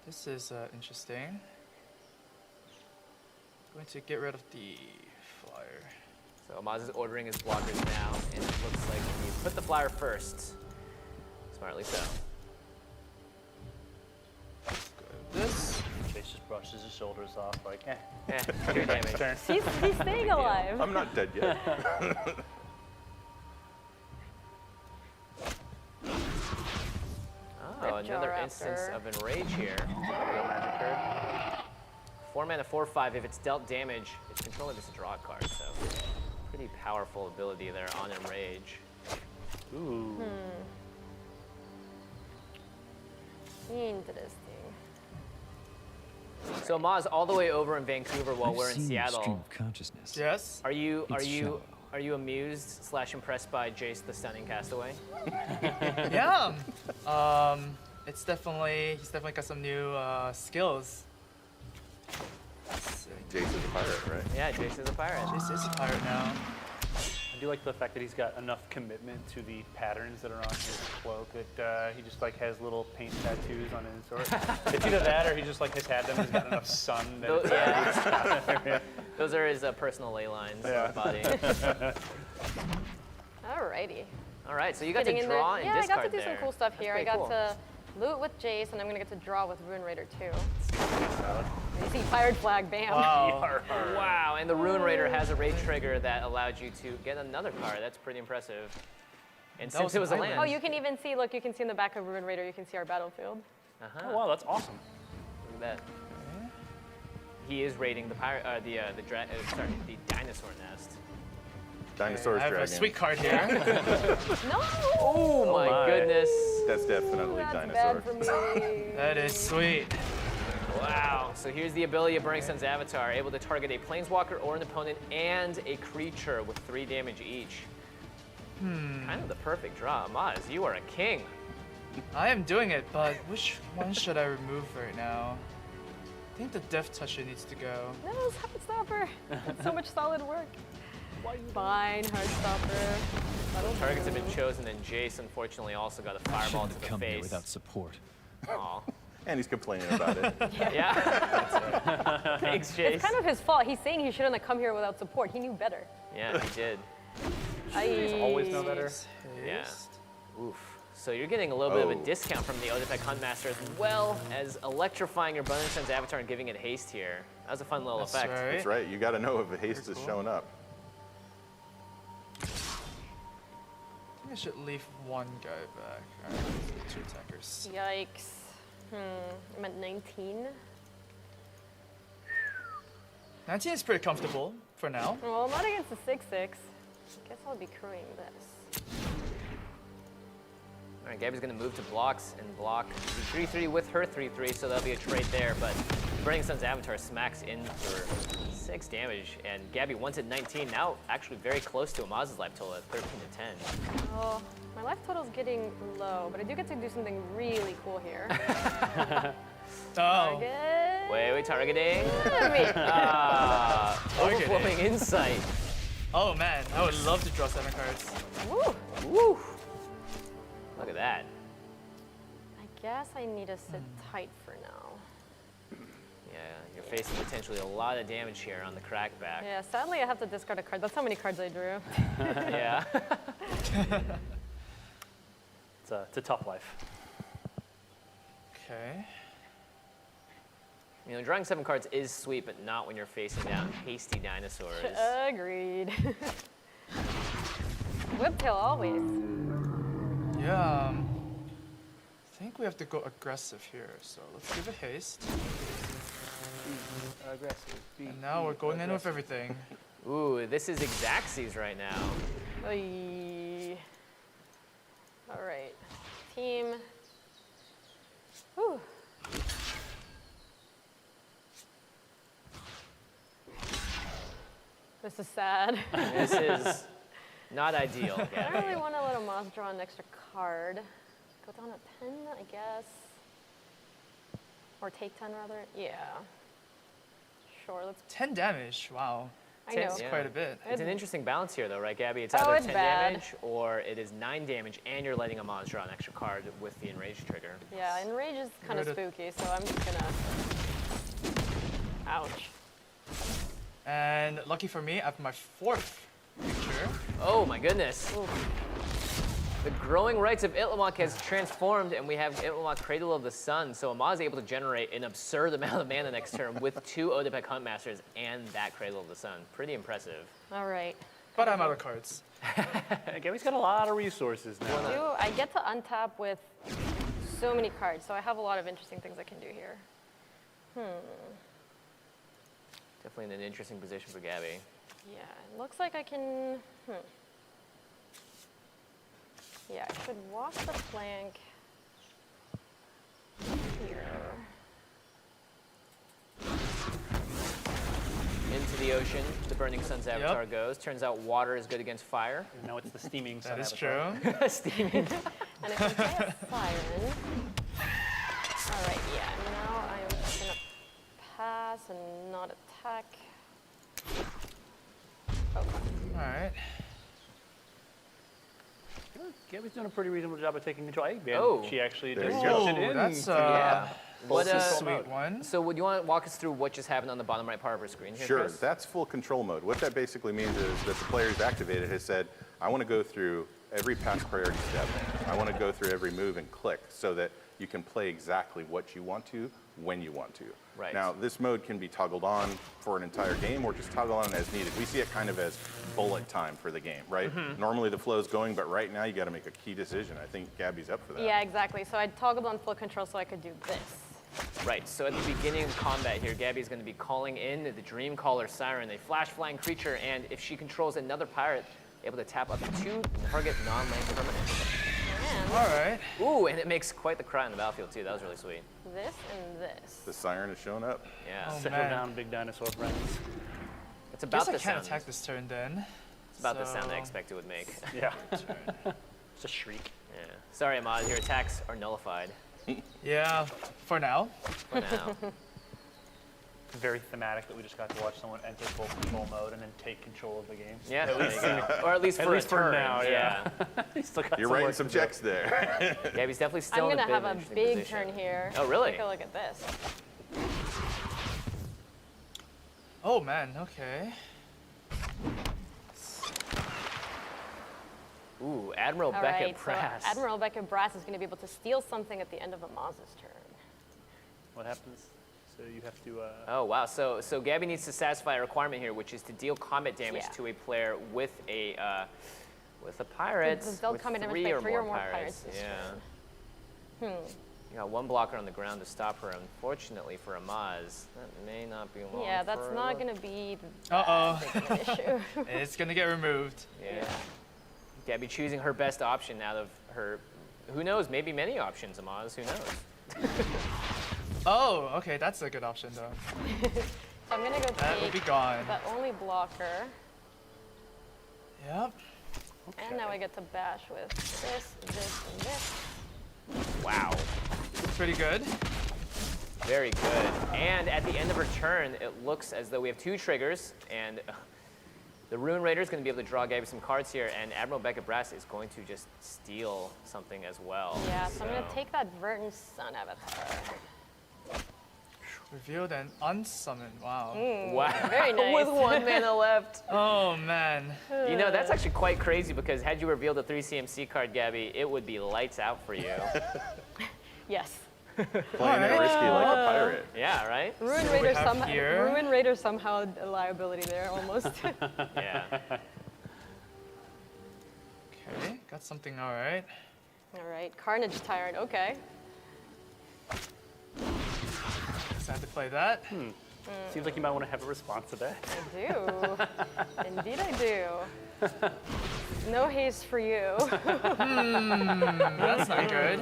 This is interesting. Going to get rid of the flyer. So Amaz is ordering his blockers now, and it looks like he put the flyer first. Smartly so. brushes his shoulders off, like, eh. Good damage. Turn. He's staying alive. I'm not dead yet. Oh, another instance of Enrage here. Real magic card. 4 mana, 4/5. If it's dealt damage, its controller gets to draw a card. So, pretty powerful ability there on Enrage. Ooh. Interesting. So Amaz, all the way over in Vancouver while we're in Stream Seattle. of consciousness. Yes. Are you It's shallow. amused / impressed by Jace the Stunning Castaway? Yeah. He's definitely got some new skills. Jace is a pirate, right? Yeah, Jace is a pirate. Jace is a pirate now. I do like the fact that he's got enough commitment to the patterns that are on his cloak that he just like has little paint tattoos on his, or it's either that or he just like has had them. He's got enough sun. That Those, it's yeah. Those are his personal ley lines on the body. Alrighty. All right, so you got Getting to in draw there. and Yeah, I discard got to do there. some cool stuff That's here. I pretty got cool. to loot with Jace, and I'm gonna get to draw with Ruin Raider too. You see Pirate Flag, bam. Wow, and the Rune Raider has a raid trigger that allowed you to get another card. That's pretty impressive. And since it was a land. Oh, you can even see, look, you can see in the back of Ruin Raider, you can see our battlefield. Oh, wow, that's awesome. Look at that. He is raiding the pirate, the dinosaur nest. Dinosaur's I have dragon. a sweet card here. No! Oh my goodness. That's definitely That's dinosaur. bad for me. That is sweet. Wow. So here's the ability of Burning Sun's Avatar, able to target a planeswalker or an opponent and a creature with 3 damage each. Kind of the perfect draw. Amaz, you are a king. I am doing it, but which one should I remove right now? I think the Death Toucher needs to go. No, Heartstopper. It's so much solid work. Fine, Heartstopper. Targets have been chosen, and Jace unfortunately also got a I fireball shouldn't to have the come here face. without support. Aw. And he's complaining about it. Yeah. Thanks, Jace. It's kind of his fault. He's saying he shouldn't have come here without support. He knew better. Yeah, he did. He's always know better. Yeah. Oof. So you're getting a little bit of a discount from the Odifek Huntmaster, as well as electrifying your Burning Sun's Avatar and giving it haste here. That was a fun little effect. right. That's right. You got to know if a haste is showing up. I think I should leave one guy back. Alright, let's do 2 attackers. Yikes. I'm at 19. 19 is pretty comfortable for now. Well, I'm not against the 6/6. I guess I'll be crewing this. All right, Gabby's going to move to blocks and block the 3/3 with her 3/3, so that'll be a trade there. But Burning Sun's Avatar smacks in for 6 damage, and Gabby once at 19, now actually very close to Amaz's life total at 13 to 10. Oh, my life total's getting low, but I do get to do something really cool here. Oh. Target. Wait, targeting? Me. Overflowing insight. Oh man, I would love to draw 7 cards. Woo. Woo! Look at that. I guess I need to sit tight for now. Yeah, you're facing potentially a lot of damage here on the crackback. Yeah, sadly I have to discard a card. That's how many cards I drew. Yeah. It's a tough life. Okay. You know, drawing 7 cards is sweet, but not when you're facing down hasty dinosaurs. Agreed. Whiptail always. Yeah, I think we have to go aggressive here, so let's give a haste. Aggressive. And now we're going in with everything. Ooh, this is Xaxes right now. Oy. All right, team. Whew. This is sad. This is not ideal, I don't Gabby. really want to let Amaz draw an extra card. Go down a 10, I guess. Or take 10, rather. Yeah. Sure, let's... 10 damage, wow. I know. That's quite a bit. It's an interesting balance here, though, right, Gabby? It's Oh, either it's 10 bad. damage or it is 9 damage, and you're letting Amaz draw an extra card with the Enrage trigger. Yeah, Enrage is kind of spooky, so I'm just gonna... Ouch. And lucky for me, I have my 4th creature. Oh my goodness. The growing rights of Itlimoc has transformed, and we have Itlimoc Cradle of the Sun. So Amaz is able to generate an absurd amount of mana next turn with 2 Odipek Huntmasters and that Cradle of the Sun. Pretty impressive. All right. But I'm out of cards. Gaby's got a lot of resources now. I get to untap with so many cards, so I have a lot of interesting things I can do here. Definitely in an interesting position for Gaby. Yeah, it looks like I can. Yeah, I could walk the flank here. Into the ocean, the Burning Sun's avatar goes. Turns out water is good against fire. No, it's the steaming sun. That is avatar. true. Steaming. And if I play a siren. All right, yeah, now I'm just gonna pass and not attack. Okay. All right. Gaby's doing a pretty reasonable job of taking control. Hey, man, Oh. she actually There just you go. jumped it in. That's Yeah. What, a sweet one. So would you want to walk us through what just happened on the bottom right part of our screen here, Sure, Chris? that's full control mode. What that basically means is that the player who's activated has said, I want to go through every past priority step. I want to go through every move and click so that you can play exactly what you want to, when you want to. Right. Now, this mode can be toggled on for an entire game or just toggle on as needed. We see it kind of as bullet time for the game, right? Normally the flow's going, but right now you got to make a key decision. I think Gaby's up for that. Yeah, exactly. So I toggled on full control so I could do this. Right, so at the beginning of combat here, Gaby's going to be calling in the Dreamcaller Siren, a flash flying creature, and if she controls another pirate, able to tap up to 2 target non-land permanents. And All right. Ooh, and it makes quite the cry on the battlefield too. That was really sweet. this and this. The siren has shown up. Yeah. Oh, Settle man. down, big dinosaur friends. It's about Guess I the can't sound. attack this turn then. It's about the sound I So- expect it would make. Yeah. It's a shriek. Yeah. Sorry, Amaz, your attacks are nullified Yeah, for now. for now. Very thematic that we just got to watch someone enter full control mode and then take control of the game. Yeah, there you go. Or at least for a turn. now, yeah. You're writing some checks there. Gaby's definitely still I'm in a gonna bit have of a an interesting big position. turn here. Oh, really? Take a look at this. Oh man, okay. Ooh, Admiral All Beckett right, Brass. so Admiral Beckett Brass is going to be able to steal something at the end of Amaz's turn. What happens? So you have to. Oh wow! So Gaby needs to satisfy a requirement here, which is to deal combat damage Yeah. to a player with a pirate. Dealt with combat damage 3 by or 3 more or more pirates. pirates this Yeah. turn. You got 1 blocker on the ground to stop her. Unfortunately for Amaz, that may not be long. Yeah, that's for not a- going to be Uh-oh. that big of an issue. It's gonna get removed. Yeah. Gaby choosing her best option out of her. Who knows? Maybe many options, Amaz. Who knows? Oh, okay, that's a good option though. So I'm going to go That would be take gone. the only blocker. Yep. And now I get to bash with this, and this. Wow. Pretty good. Very good. And at the end of her turn, it looks as though we have 2 triggers, and the Ruin Raider is going to be able to draw Gaby some cards here, and Admiral Beckett Brass is going to just steal something as well. Yeah, so I'm going to take that Verdant Sun avatar. Revealed and unsummoned. Wow. Wow. Very nice. With 1 mana left. Oh man. You know, that's actually quite crazy because had you revealed a 3 CMC card, Gaby, it would be lights out for you. Yes. Playing it risky like a pirate. Yeah, right? Ruin So we Raider, have here- Ruin Raider somehow a liability there, almost. Yeah. Okay, got something all right. All right, Carnage Tyrant, okay. So I have to play that. Seems like you might want to have a response to that. I do. Indeed I do. No haste for you. That's not good.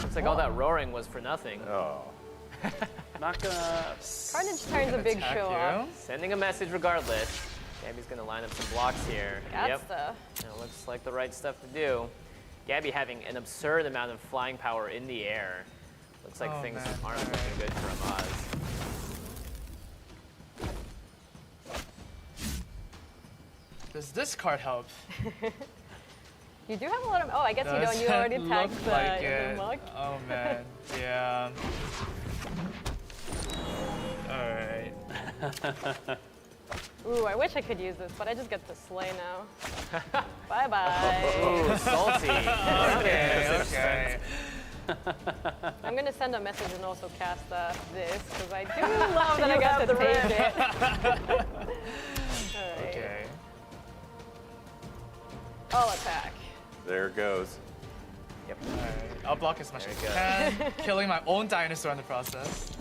Looks like all that roaring was for nothing. Oh. Not gonna. Carnage Tyrant's a big Attack show you. off. Sending a message regardless. Gaby's going to line up some blocks here. That's Yep. the... It looks like the right stuff to do. Gaby having an absurd amount of flying power in the air. Looks like Oh, things man. aren't All looking right. good for Amaz. Does this card help? You do have a lot of... Oh, I guess you don't. You Doesn't already look attacked the, like the it. mug. Oh man. Yeah. All right. Ooh, I wish I could use this, but I just get to slay now. Bye-bye. Ooh, salty. Okay. I'm gonna send a message and also cast this, because I do love that I got to taste it. All right. Okay. I'll attack. There it goes. Yep. All right. I'll block as much as I can, killing my own dinosaur in the process.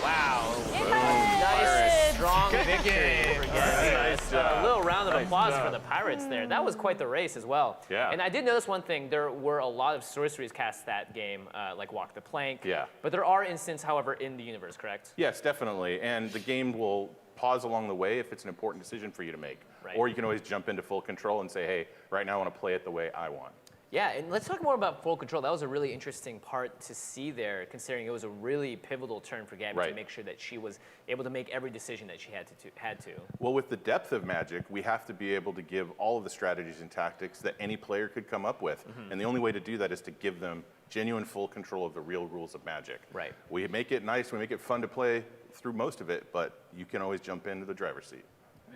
Wow. Nice. Strong Good victory game. for All Gaby. right. Nice job. A little round of applause for the Pirates there. That was quite the race as well. Yeah. And I did notice one thing. There were a lot of sorceries cast that game, like Walk the Plank. Yeah. But there are instances, however, in the universe, correct? Yes, definitely. And the game will pause along the way if it's an important decision for you to make. Right. Or you can always jump into full control and say, hey, right now I want to play it the way I want. Yeah, and let's talk more about full control. That was a really interesting part to see there, considering it was a really pivotal turn for Gaby to make sure that she was able to make every decision that she had to. Well, with the depth of Magic, we have to be able to give all of the strategies and tactics that any player could come up with. And the only way to do that is to give them genuine full control of the real rules of Magic. Right. We make it nice, we make it fun to play through most of it, but you can always jump into the driver's seat.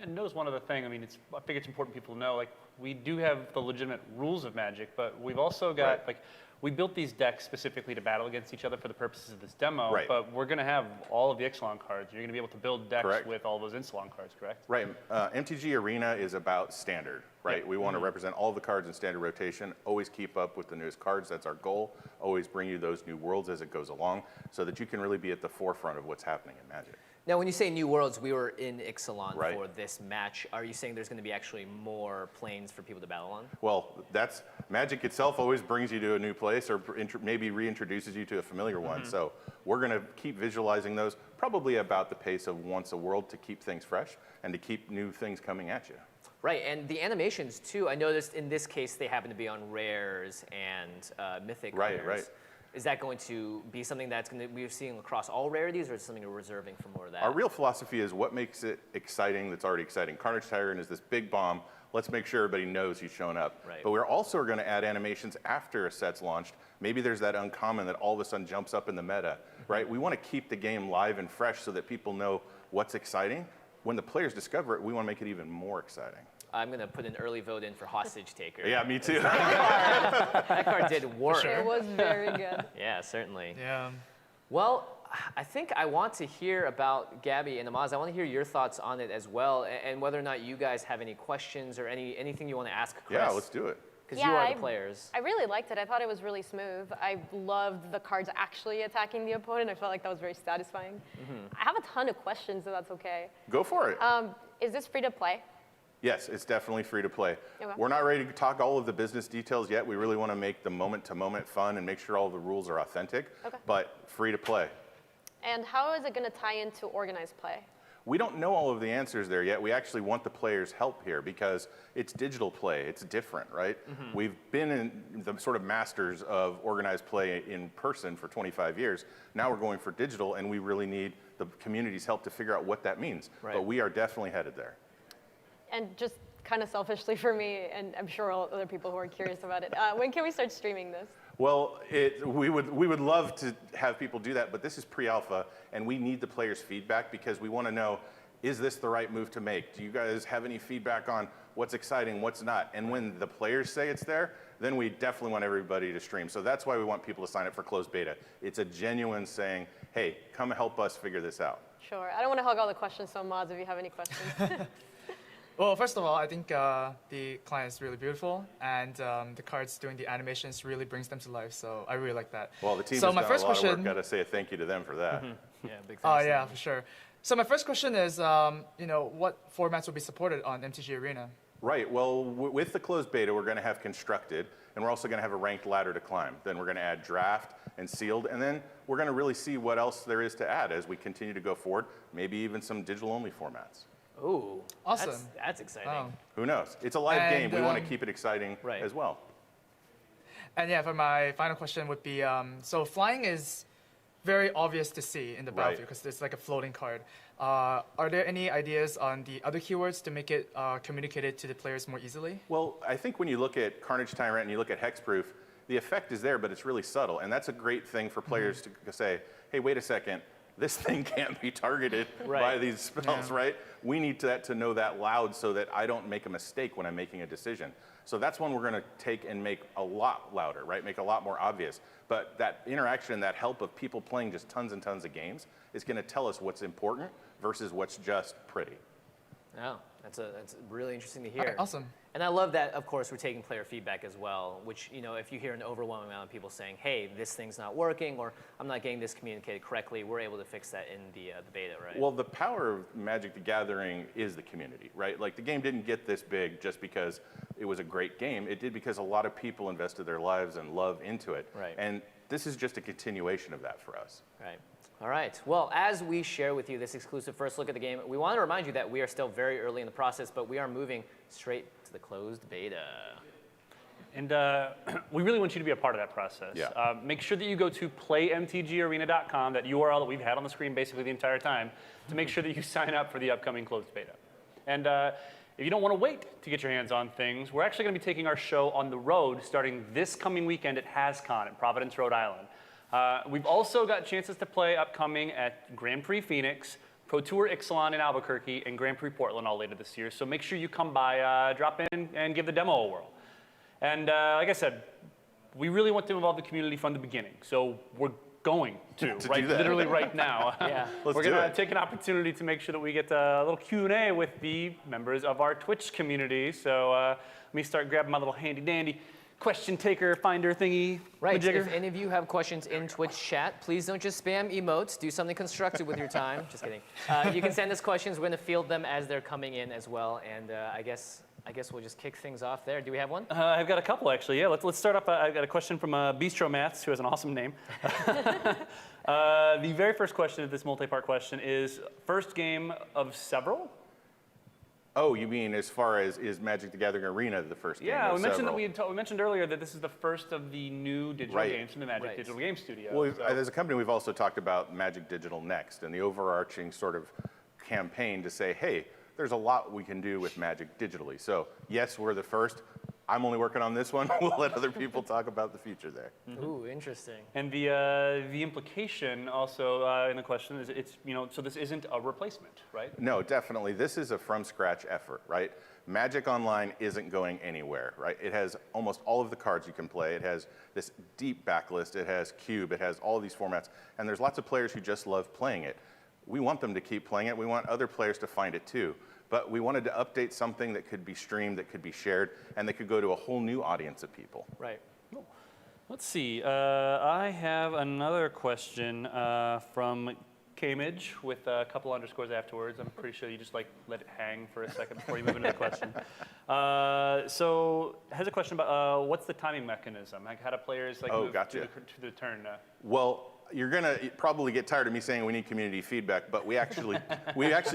And notice one other thing. I mean, I think it's important people to know. Like, we do have the legitimate rules of Magic, but we've also got like, we built these decks specifically to battle against each other for the purposes of this demo. Right. But we're going to have all of the Ixalan cards. You're going to be able to build decks with all those Ixalan cards, correct? Right. MTG Arena is about standard, right? We want to represent all the cards in standard rotation, always keep up with the newest cards. That's our goal. Always bring you those new worlds as it goes along so that you can really be at the forefront of what's happening in Magic. Now, when you say new worlds, we were in Ixalan for this match. Are you saying there's going to be actually more planes for people to battle on? Well, that's Magic itself always brings you to a new place or maybe reintroduces you to a familiar one. So we're going to keep visualizing those probably about the pace of once a world to keep things fresh and to keep new things coming at you. Right, and the animations too, I noticed in this case they happen to be on rares and mythic rares. Right. Is that going to be something that's going to be seeing across all rarities, or is it something we're reserving for more of that? Our real philosophy is what makes it exciting that's already exciting. Carnage Tyrant is this big bomb. Let's make sure everybody knows he's shown up. Right. But we're also going to add animations after a set's launched. Maybe there's that uncommon that all of a sudden jumps up in the meta, right? We want to keep the game live and fresh so that people know what's exciting. When the players discover it, we want to make it even more exciting. I'm going to put an early vote in for Hostage Taker. Yeah, me too. That card did work. It was very good. Yeah, certainly. Yeah. Well, I think I want to hear about Gaby and Amaz. I want to hear your thoughts on it as well, and whether or not you guys have any questions or anything you want to ask Chris. Yeah, let's do it. Because you are the players. I really liked it. I thought it was really smooth. I loved the cards actually attacking the opponent. I felt like that was very satisfying. I have a ton of questions, if that's okay. Go for it. Is this free to play? Yes, it's definitely free to play. Okay. We're not ready to talk all of the business details yet. We really want to make the moment-to-moment fun and make sure all the rules are authentic, but free to play. And how is it going to tie into organized play? We don't know all of the answers there yet. We actually want the players' help here because it's digital play. It's different, right? We've been in the sort of masters of organized play in person for 25 years. Now we're going for digital, and we really need the community's help to figure out what that means. Right. But we are definitely headed there. And just kind of selfishly for me, and I'm sure all other people who are curious about it, when can we start streaming this? Well, we would love to have people do that, but this is pre-alpha, and we need the players' feedback because we want to know, is this the right move to make? Do you guys have any feedback on what's exciting, what's not? And when the players say it's there, then we definitely want everybody to stream. So that's why we want people to sign up for closed beta. It's a genuine saying, hey, come help us figure this out. Sure. I don't want to hog all the questions, so Maz, if you have any questions. Well, first of all, I think the client is really beautiful, and the cards doing the animations really brings them to life. So I really like that. Well, the team so has my done first a lot question, of work. Got to say a thank you to them for that. Yeah, big thanks. Oh yeah, for sure. So my first question is, what formats will be supported on MTG Arena? Right. Well, with the closed beta, we're going to have constructed, and we're also going to have a ranked ladder to climb. Then we're going to add draft and sealed, and then we're going to really see what else there is to add as we continue to go forward. Maybe even some digital-only formats. Ooh, awesome. That's exciting. Oh. Who knows? It's a live game. We want to keep it exciting as well. And yeah, for my final question would be, so flying is very obvious to see in the battlefield because it's like a floating card. Are there any ideas on the other keywords to make it communicated to the players more easily? Well, I think when you look at Carnage Tyrant and you look at Hexproof, the effect is there, but it's really subtle. And that's a great thing for players to say, hey, wait a second, this thing can't be targeted by these spells, right? We need to know that loud so that I don't make a mistake when I'm making a decision. So that's one we're going to take and make a lot louder, right? Make a lot more obvious. But that interaction, that help of people playing just tons and tons of games is going to tell us what's important versus what's just pretty. Oh, that's really interesting to hear. Okay, awesome. And I love that, of course, we're taking player feedback as well, which, you know, if you hear an overwhelming amount of people saying, hey, this thing's not working, or I'm not getting this communicated correctly, we're able to fix that in the beta, right? Well, the power of Magic the Gathering is the community, right? Like, the game didn't get this big just because it was a great game. It did because a lot of people invested their lives and love into it. Right. And this is just a continuation of that for us. Right. All right. Well, as we share with you this exclusive first look at the game, we want to remind you that we are still very early in the process, but we are moving straight to the closed beta. And we really want you to be a part of that process. Yeah. Make sure that you go to playmtgarena.com, that URL that we've had on the screen basically the entire time, to make sure that you sign up for the upcoming closed beta. And if you don't want to wait to get your hands on things, we're actually going to be taking our show on the road starting this coming weekend at HasCon in Providence, Rhode Island. We've also got chances to play upcoming at Grand Prix Phoenix, Pro Tour Ixalan in Albuquerque, and Grand Prix Portland all later this year. So make sure you come by, drop in, and give the demo a whirl. And like I said, we really want to involve the community from the beginning. So we're going to right, literally right now. We're going to take an opportunity to make sure that we get a little Q&A with the members of our Twitch community. So let me start grabbing my little handy-dandy question taker finder thingy. Right, if any of you have questions in Twitch chat, please don't just spam emotes. Do something constructive with your time. Just kidding. You can send us questions. We're going to field them as they're coming in as well. And I guess we'll just kick things off there. Do we have one? I've got a couple, actually. Yeah, let's start off. I've got a question from Bistro Maths, who has an awesome name. The very first question of this multi-part question is, first game of several? Oh, you mean as far as is Magic the Gathering Arena the first game? Yeah, we mentioned that we mentioned earlier that this is the first of the new digital games from the Magic Digital Game Studio. Well, as a company, we've also talked about Magic Digital Next and the overarching sort of campaign to say, hey, there's a lot we can do with Magic digitally. So yes, we're the first. I'm only working on this one. We'll let other people talk about the future there. Ooh, interesting. And the implication also in the question is it's, you know, so this isn't a replacement, right? No, definitely. This is a from scratch effort, right? Magic Online isn't going anywhere, right? It has almost all of the cards you can play. It has this deep backlist. It has Cube. It has all these formats. And there's lots of players who just love playing it. We want them to keep playing it. We want other players to find it too. But we wanted to update something that could be streamed, that could be shared, and that could go to a whole new audience of people. Right. Cool. Let's see. I have another question from Camage with a couple underscores afterwards. I'm pretty sure you just like let it hang for a second before you move into the question. So has a question about what's the timing mechanism? Like how do players like move to the turn? Well, you're gonna probably get tired of me saying we need community feedback, but we actually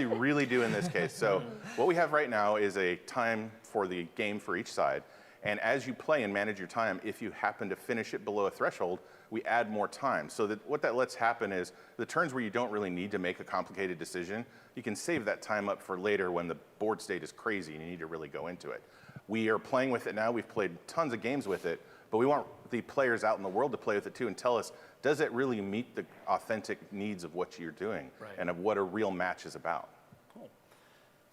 really do in this case. So what we have right now is a time for the game for each side. And as you play and manage your time, if you happen to finish it below a threshold, we add more time. So that what that lets happen is the turns where you don't really need to make a complicated decision, you can save that time up for later when the board state is crazy and you need to really go into it. We are playing with it now. We've played tons of games with it, but we want the players out in the world to play with it too and tell us, does it really meet the authentic needs of what you're doing and of what a real match is about? Cool.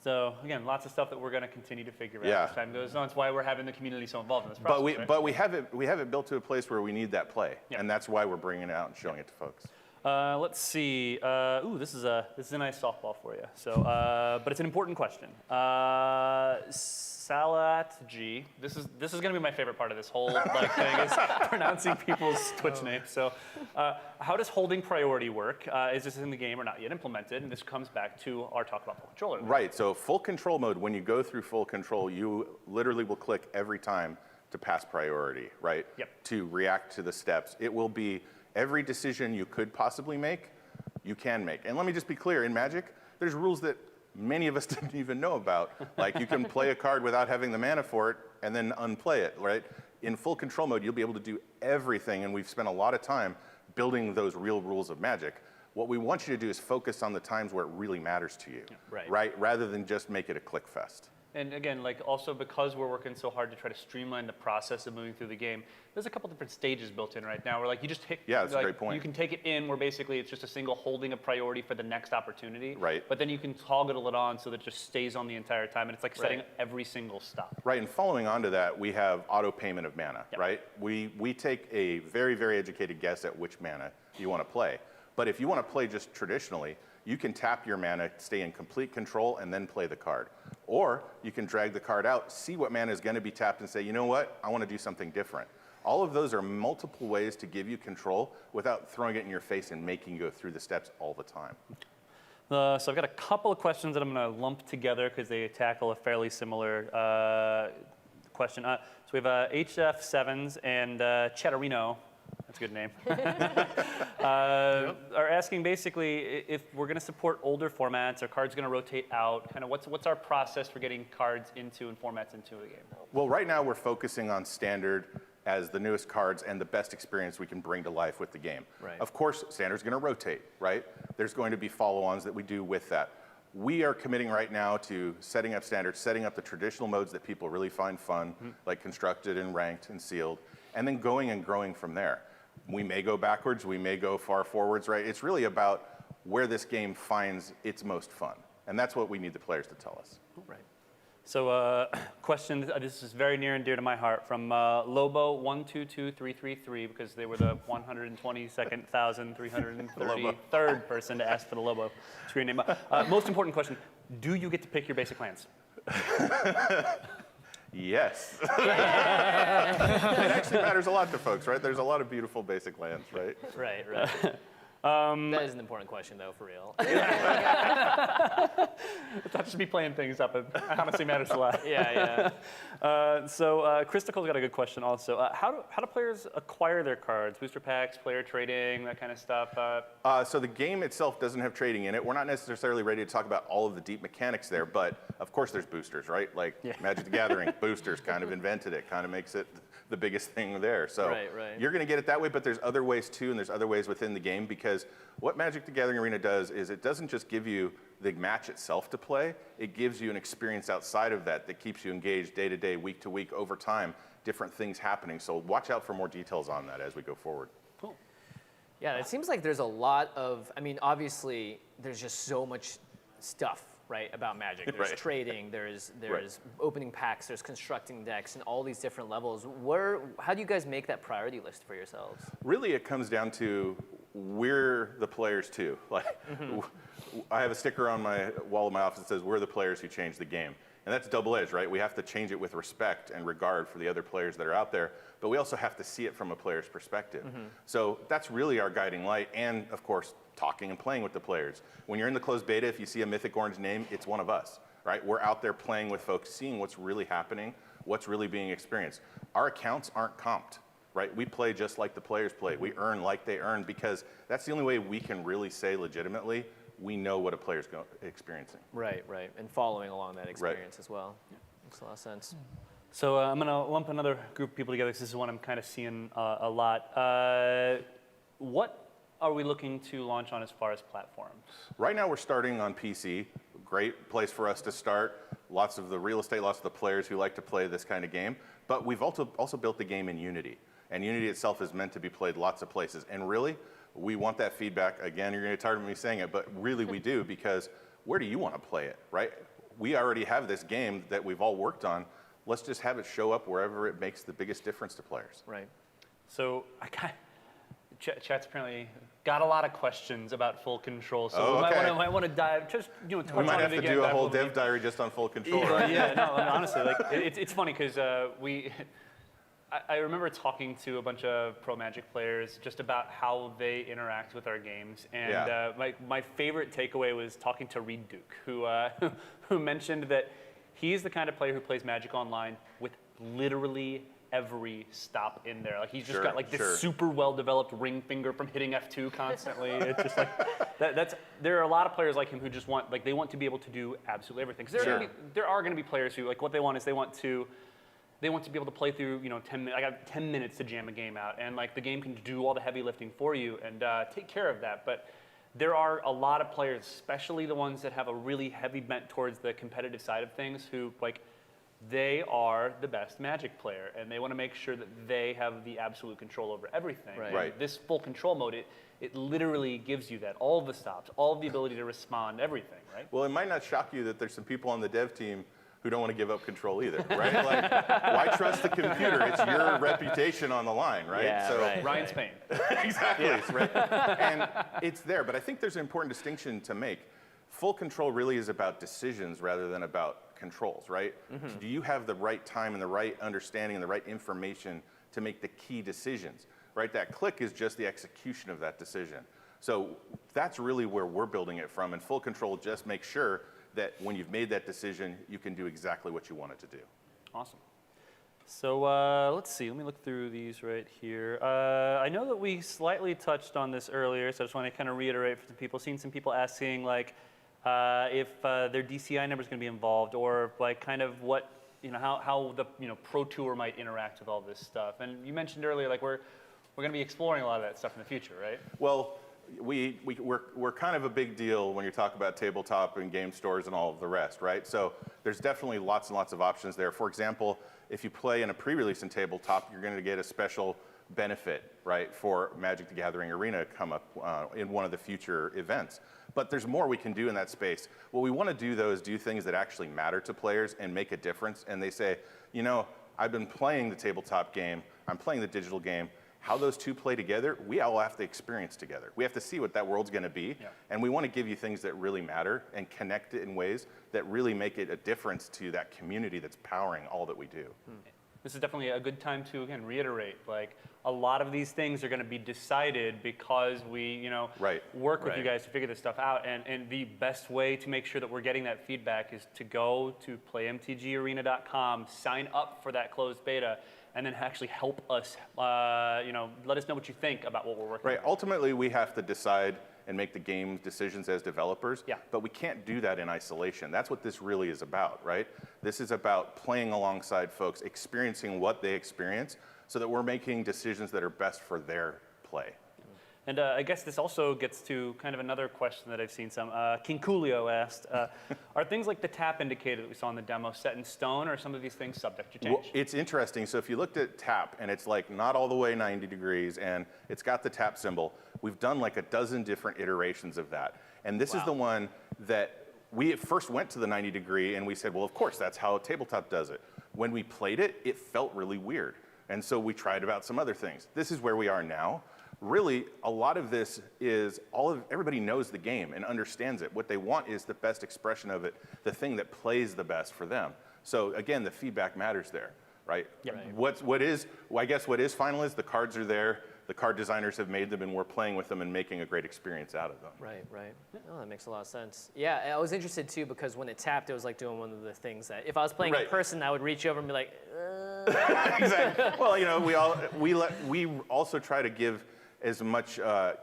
So again, lots of stuff that we're going to continue to figure out as time goes on. That's why we're having the community so involved in this process. But we have it built to a place where we need that play, and that's why we're bringing it out and showing it to folks. Let's see. Ooh, this is a nice softball for you. So, but it's an important question. Salat G. This is going to be my favorite part of this whole like thing is pronouncing people's Twitch names. So, how does holding priority work? Is this in the game or not yet implemented? And this comes back to our talk about full control. Right. So full control mode. When you go through full control, you literally will click every time to pass priority. Right. Yep. To react to the steps. It will be every decision you could possibly make, you can make. And let me just be clear. In Magic, there's rules that many of us didn't even know about. Like you can play a card without having the mana for it and then unplay it, right? In full control mode, you'll be able to do everything, and we've spent a lot of time building those real rules of Magic. What we want you to do is focus on the times where it really matters to you, right? Rather than just make it a click fest. And again, like also because we're working so hard to try to streamline the process of moving through the game, there's a couple different stages built in right now where like you just hit. Yeah, that's like, a great point. You can take it in where basically it's just a single holding a priority for the next opportunity. Right. But then you can toggle it on so that it just stays on the entire time, and it's like setting every single stop. Right, and following on to that, we have auto payment of mana, right? We take a very, very educated guess at which mana you want to play. But if you want to play just traditionally, you can tap your mana, stay in complete control, and then play the card. Or you can drag the card out, see what mana is going to be tapped, and say, you know what, I want to do something different. All of those are multiple ways to give you control without throwing it in your face and making you go through the steps all the time. So I've got a couple of questions that I'm going to lump together because they tackle a fairly similar question. So we have HF7s and Chatterino. That's a good name. Are asking basically if we're going to support older formats, are cards going to rotate out? Kind of what's our process for getting cards into and formats into a game? Well, right now we're focusing on standard as the newest cards and the best experience we can bring to life with the game. Right. Of course, standard's going to rotate, right? There's going to be follow-ons that we do with that. We are committing right now to setting up standard, setting up the traditional modes that people really find fun, like constructed and ranked and sealed, and then going and growing from there. We may go backwards, we may go far forwards, right? It's really about where this game finds its most fun. And that's what we need the players to tell us. Right. So question, this is very near and dear to my heart, from Lobo122333, because they were the 122,333rd person to ask for the Lobo screen name. Most important question, do you get to pick your basic lands? Yes. It actually matters a lot to folks, right? There's a lot of beautiful basic lands, right? Right, right. That is an important question, though, for real. It's not just me playing things up. It honestly matters a lot. Yeah. So Christicle's got a good question also. How do players acquire their cards? Booster packs, player trading, that kind of stuff? So the game itself doesn't have trading in it. We're not necessarily ready to talk about all of the deep mechanics there, but of course there's boosters, right? Like Magic the Gathering, boosters kind of invented it, kind of makes it the biggest thing there. So you're going to get it that way, but there's other ways too, and there's other ways within the game, because what Magic the Gathering Arena does is it doesn't just give you the match itself to play, it gives you an experience outside of that that keeps you engaged day to day, week to week, over time, different things happening. So watch out for more details on that as we go forward. Cool. Yeah, it seems like there's a lot of, I mean, obviously, there's just so much stuff, right, about Magic. There's trading, there's opening packs, there's constructing decks, and all these different levels. How do you guys make that priority list for yourselves? Really, it comes down to we're the players too. Like, I have a sticker on my wall of my office that says, we're the players who change the game. And that's double-edged, right? We have to change it with respect and regard for the other players that are out there, but we also have to see it from a player's perspective. So that's really our guiding light, and of course, talking and playing with the players. When you're in the closed beta, if you see a Mythic Orange name, it's one of us, right? We're out there playing with folks, seeing what's really happening, what's really being experienced. Our accounts aren't comped, right? We play just like the players play. We earn like they earn, because that's the only way we can really say legitimately we know what a player's experiencing. Right. And following along that experience as well. Yeah. Makes a lot of sense. So I'm going to lump another group of people together, because this is one I'm kind of seeing a lot. What are we looking to launch on as far as platforms? Right now we're starting on PC. Great place for us to start. Lots of the real estate, lots of the players who like to play this kind of game. But we've also built the game in Unity. And Unity itself is meant to be played lots of places. And really, we want that feedback. Again, you're going to get tired of me saying it, but really we do, because where do you want to play it, right? We already have this game that we've all worked on. Let's just have it show up wherever it makes the biggest difference to players. Right. So chat's apparently got a lot of questions about full control. So we might want to dive, just touch on it again. We might have to do a whole dev diary just on full control. Yeah, no, honestly, like it's funny because I remember talking to a bunch of Pro Magic players just about how they interact with our games, and my favorite takeaway was talking to Reed Duke, who mentioned that he's the kind of player who plays Magic Online with literally every stop in there. Like he's just got like this super well-developed ring finger from hitting F2 constantly. It's just like there are a lot of players like him who just want they want to be able to do absolutely everything. Because there are going to be players who like what they want is they want to be able to play through 10 minutes. I got 10 minutes to jam a game out, and like the game can do all the heavy lifting for you and take care of that. But there are a lot of players, especially the ones that have a really heavy bent towards the competitive side of things, who like they are the best Magic player, and they want to make sure that they have the absolute control over everything. Right. This full control mode, it literally gives you that, all of the stops, all of the ability to respond, everything, right? Well, it might not shock you that there's some people on the dev team who don't want to give up control either, right? Like, why trust the computer? It's your reputation on the line, right? Yeah, so right. Ryan's pain. exactly, right? And it's there, but I think there's an important distinction to make. Full control really is about decisions rather than about controls, right? Mm-hmm. Do you have the right time and the right understanding and the right information to make the key decisions, right? That click is just the execution of that decision. So that's really where we're building it from, and full control just makes sure that when you've made that decision, you can do exactly what you want it to do. Awesome. So let's see, let me look through these right here. I know that we slightly touched on this earlier, so I just want to kind of reiterate for some people. Seen some people asking like if their DCI number is going to be involved, or like kind of what, how the Pro Tour might interact with all this stuff. And you mentioned earlier, like we're going to be exploring a lot of that stuff in the future, right? Well, we're kind of a big deal when you talk about tabletop and game stores and all of the rest, right? So there's definitely lots and lots of options there. For example, if you play in a pre-release in tabletop, you're going to get a special benefit, right, for Magic the Gathering Arena come up in one of the future events. But there's more we can do in that space. What we want to do, though, is do things that actually matter to players and make a difference. And they say, I've been playing the tabletop game, I'm playing the digital game. How those two play together, we all have to experience together. We have to see what that world's going to be, and we want to give you things that really matter and connect it in ways that really make it a difference to that community that's powering all that we do. This is definitely a good time to, again, reiterate, like, a lot of these things are going to be decided because we, work with you guys to figure this stuff out, and the best way to make sure that we're getting that feedback is to go to playmtgarena.com, sign up for that closed beta, and then actually help us, let us know what you think about what we're working on. Right, ultimately we have to decide and make the game decisions as developers, but we can't do that in isolation. That's what this really is about, right? This is about playing alongside folks, experiencing what they experience, so that we're making decisions that are best for their play. And I guess this also gets to kind of another question that I've seen some. King Coolio asked, are things like the tap indicator that we saw in the demo set in stone, or are some of these things subject to change? Well, it's interesting. So if you looked at tap, and it's like not all the way 90 degrees, and it's got the tap symbol, we've done like a dozen different iterations of that. And this is the one that we first went to the 90 degree, and we said, well, of course, that's how tabletop does it. When we played it, it felt really weird. And so we tried about some other things. This is where we are now. Really, a lot of this is everybody knows the game and understands it. What they want is the best expression of it, the thing that plays the best for them. So again, the feedback matters there, right? I guess what is final is the cards are there, the card designers have made them, and we're playing with them and making a great experience out of them. Right. Oh, that makes a lot of sense. Yeah, I was interested too, because when it tapped, it was like doing one of the things that if I was playing in person, I would reach over and be like, Exactly. Well, we also try to give as much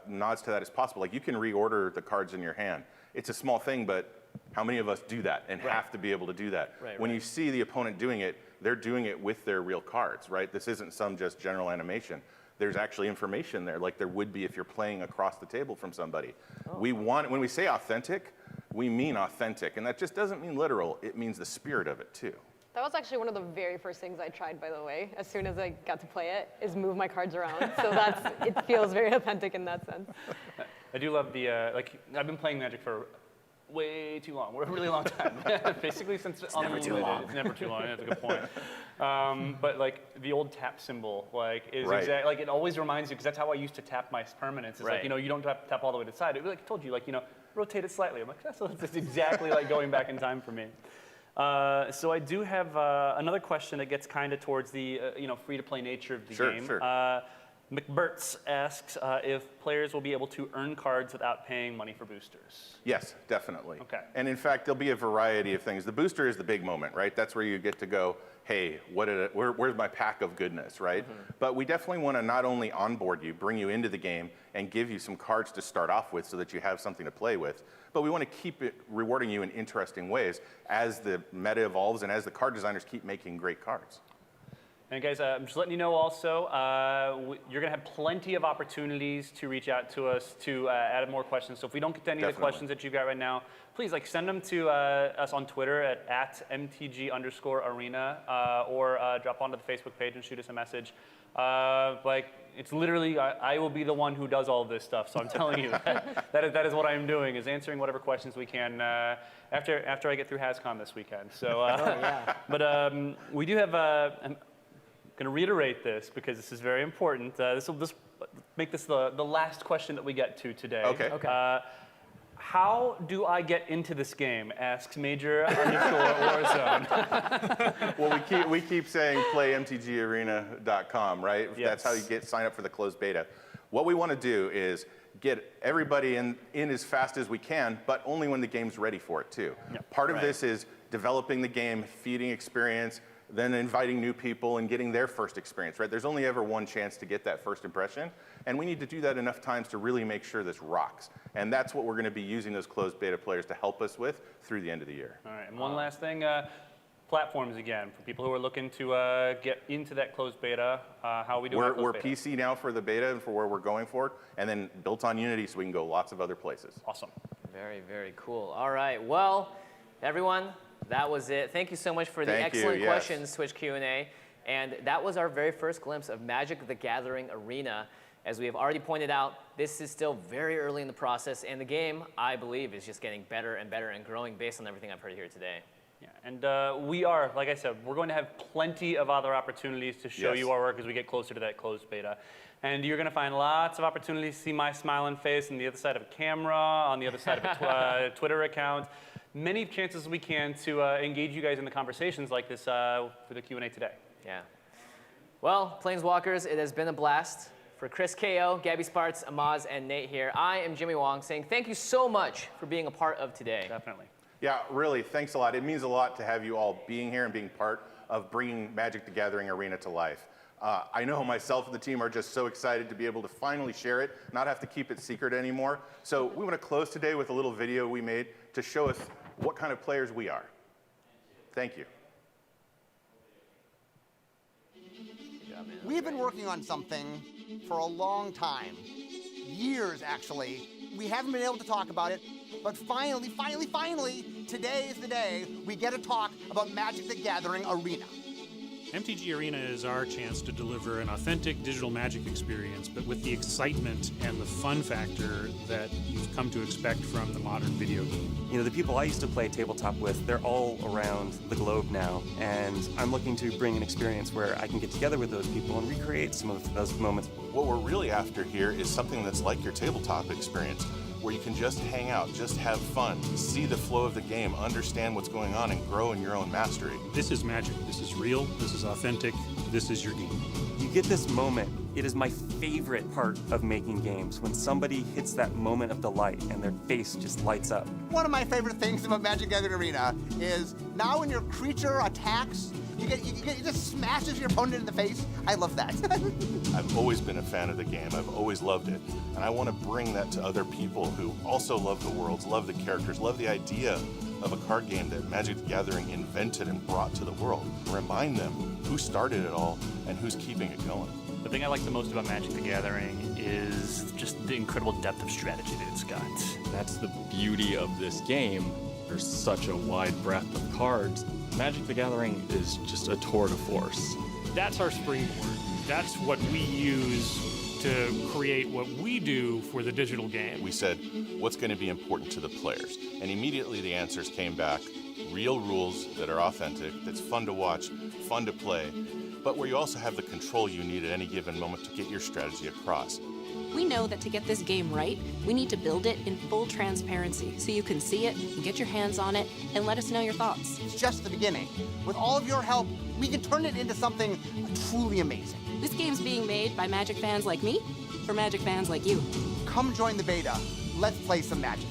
nods to that as possible. Like, you can reorder the cards in your hand. It's a small thing, but how many of us do that and have to be able to do that? When you see the opponent doing it, they're doing it with their real cards, right? This isn't some just general animation. There's actually information there, like there would be if you're playing across the table from somebody. When we say authentic, we mean authentic, and that just doesn't mean literal. It means the spirit of it too. That was actually one of the very first things I tried, by the way, as soon as I got to play it, is move my cards around. So it feels very authentic in that sense. I do love the, I've been playing Magic for way too long, a really long time. Basically since it's never too long. It's never too long, that's a good point. But like the old tap symbol, is it always reminds you, because that's how I used to tap my permanents. It's like, you don't have to tap all the way to the side. It told you, rotate it slightly. I'm like, that's exactly like going back in time for me. So I do have another question that gets kind of towards the free-to-play nature of the game. Sure. McBurtz asks if players will be able to earn cards without paying money for boosters. Yes, definitely. Okay. And in fact, there'll be a variety of things. The booster is the big moment, right? That's where you get to go, hey, where's my pack of goodness, right? But we definitely want to not only onboard you, bring you into the game, and give you some cards to start off with so that you have something to play with. But we want to keep it rewarding you in interesting ways as the meta evolves and as the card designers keep making great cards. And guys, I'm just letting you know also, you're going to have plenty of opportunities to reach out to us to add more questions. So if we don't get to any of the questions that you've got right now, please send them to us on Twitter at MTG_Arena or drop onto the Facebook page and shoot us a message. It's literally, I will be the one who does all of this stuff. So I'm telling you, that is what I'm doing, is answering whatever questions we can after I get through HasCon this weekend. So, but we do have, I'm going to reiterate this because this is very important. This will make this the last question that we get to today. Okay. How do I get into this game? Asks Major_Warzone. Well, we keep saying play mtgarena.com, right? Yes. That's how you sign up for the closed beta. What we want to do is get everybody in as fast as we can, but only when the game's ready for it too. Part of this is developing the game, feeding experience, then inviting new people and getting their first experience, right? There's only ever one chance to get that first impression, and we need to do that enough times to really make sure this rocks. And that's what we're going to be using those closed beta players to help us with through the end of the year. All right, and one last thing, platforms again, for people who are looking to get into that closed beta, how are we doing? We're PC now for the beta and for where we're going for, and then built on Unity so we can go lots of other places. Awesome. Very, very cool. All right, well, everyone, that was it. Thank you so much for the excellent questions, Twitch Q&A. And that was our very first glimpse of Magic the Gathering Arena. As we have already pointed out, this is still very early in the process, and the game, I believe, is just getting better and better and growing based on everything I've heard here today. Yeah, and we are, like I said, we're going to have plenty of other opportunities to show you our work as we get closer to that closed beta. And you're going to find lots of opportunities to see my smiling face on the other side of a camera, on the other side of a Twitter account. Many chances we can to engage you guys in the conversations like this for the Q&A today. Yeah. Well, Planeswalkers, it has been a blast. For Chris KO, Gaby Spartz, Amaz, and Nate here, I am Jimmy Wong saying thank you so much for being a part of today. Definitely. Yeah, really, thanks a lot. It means a lot to have you all being here and being part of bringing Magic the Gathering Arena to life. I know myself and the team are just so excited to be able to finally share it, not have to keep it secret anymore. So we want to close today with a little video we made to show us what kind of players we are. Thank you. We've been working on something for a long time. Years, actually. We haven't been able to talk about it, but finally, today is the day we get to talk about Magic the Gathering Arena. MTG Arena is our chance to deliver an authentic digital Magic experience, but with the excitement and the fun factor that you've come to expect from the modern video game. You know, the people I used to play tabletop with, they're all around the globe now, and I'm looking to bring an experience where I can get together with those people and recreate some of those moments. What we're really after here is something that's like your tabletop experience, where you can just hang out, just have fun, see the flow of the game, understand what's going on, and grow in your own mastery. This is Magic. This is real. This is authentic. This is your game. You get this moment. It is my favorite part of making games, when somebody hits that moment of delight and their face just lights up. One of my favorite things about Magic the Gathering Arena is now when your creature attacks, it just smashes your opponent in the face. I love that. I've always been a fan of the game. I've always loved it. And I want to bring that to other people who also love the worlds, love the characters, love the idea of a card game that Magic the Gathering invented and brought to the world. Remind them who started it all and who's keeping it going. The thing I like the most about Magic the Gathering is just the incredible depth of strategy that it's got. That's the beauty of this game. There's such a wide breadth of cards. Magic the Gathering is just a tour de force. That's our springboard. That's what we use to create what we do for the digital game. We said, what's going to be important to the players? And immediately the answers came back. Real rules that are authentic, that's fun to watch, fun to play, but where you also have the control you need at any given moment to get your strategy across. We know that to get this game right, we need to build it in full transparency so you can see it, and get your hands on it, and let us know your thoughts. It's just the beginning. With all of your help, we can turn it into something truly amazing. This game's being made by Magic fans like me, for Magic fans like you. Come join the beta. Let's play some Magic.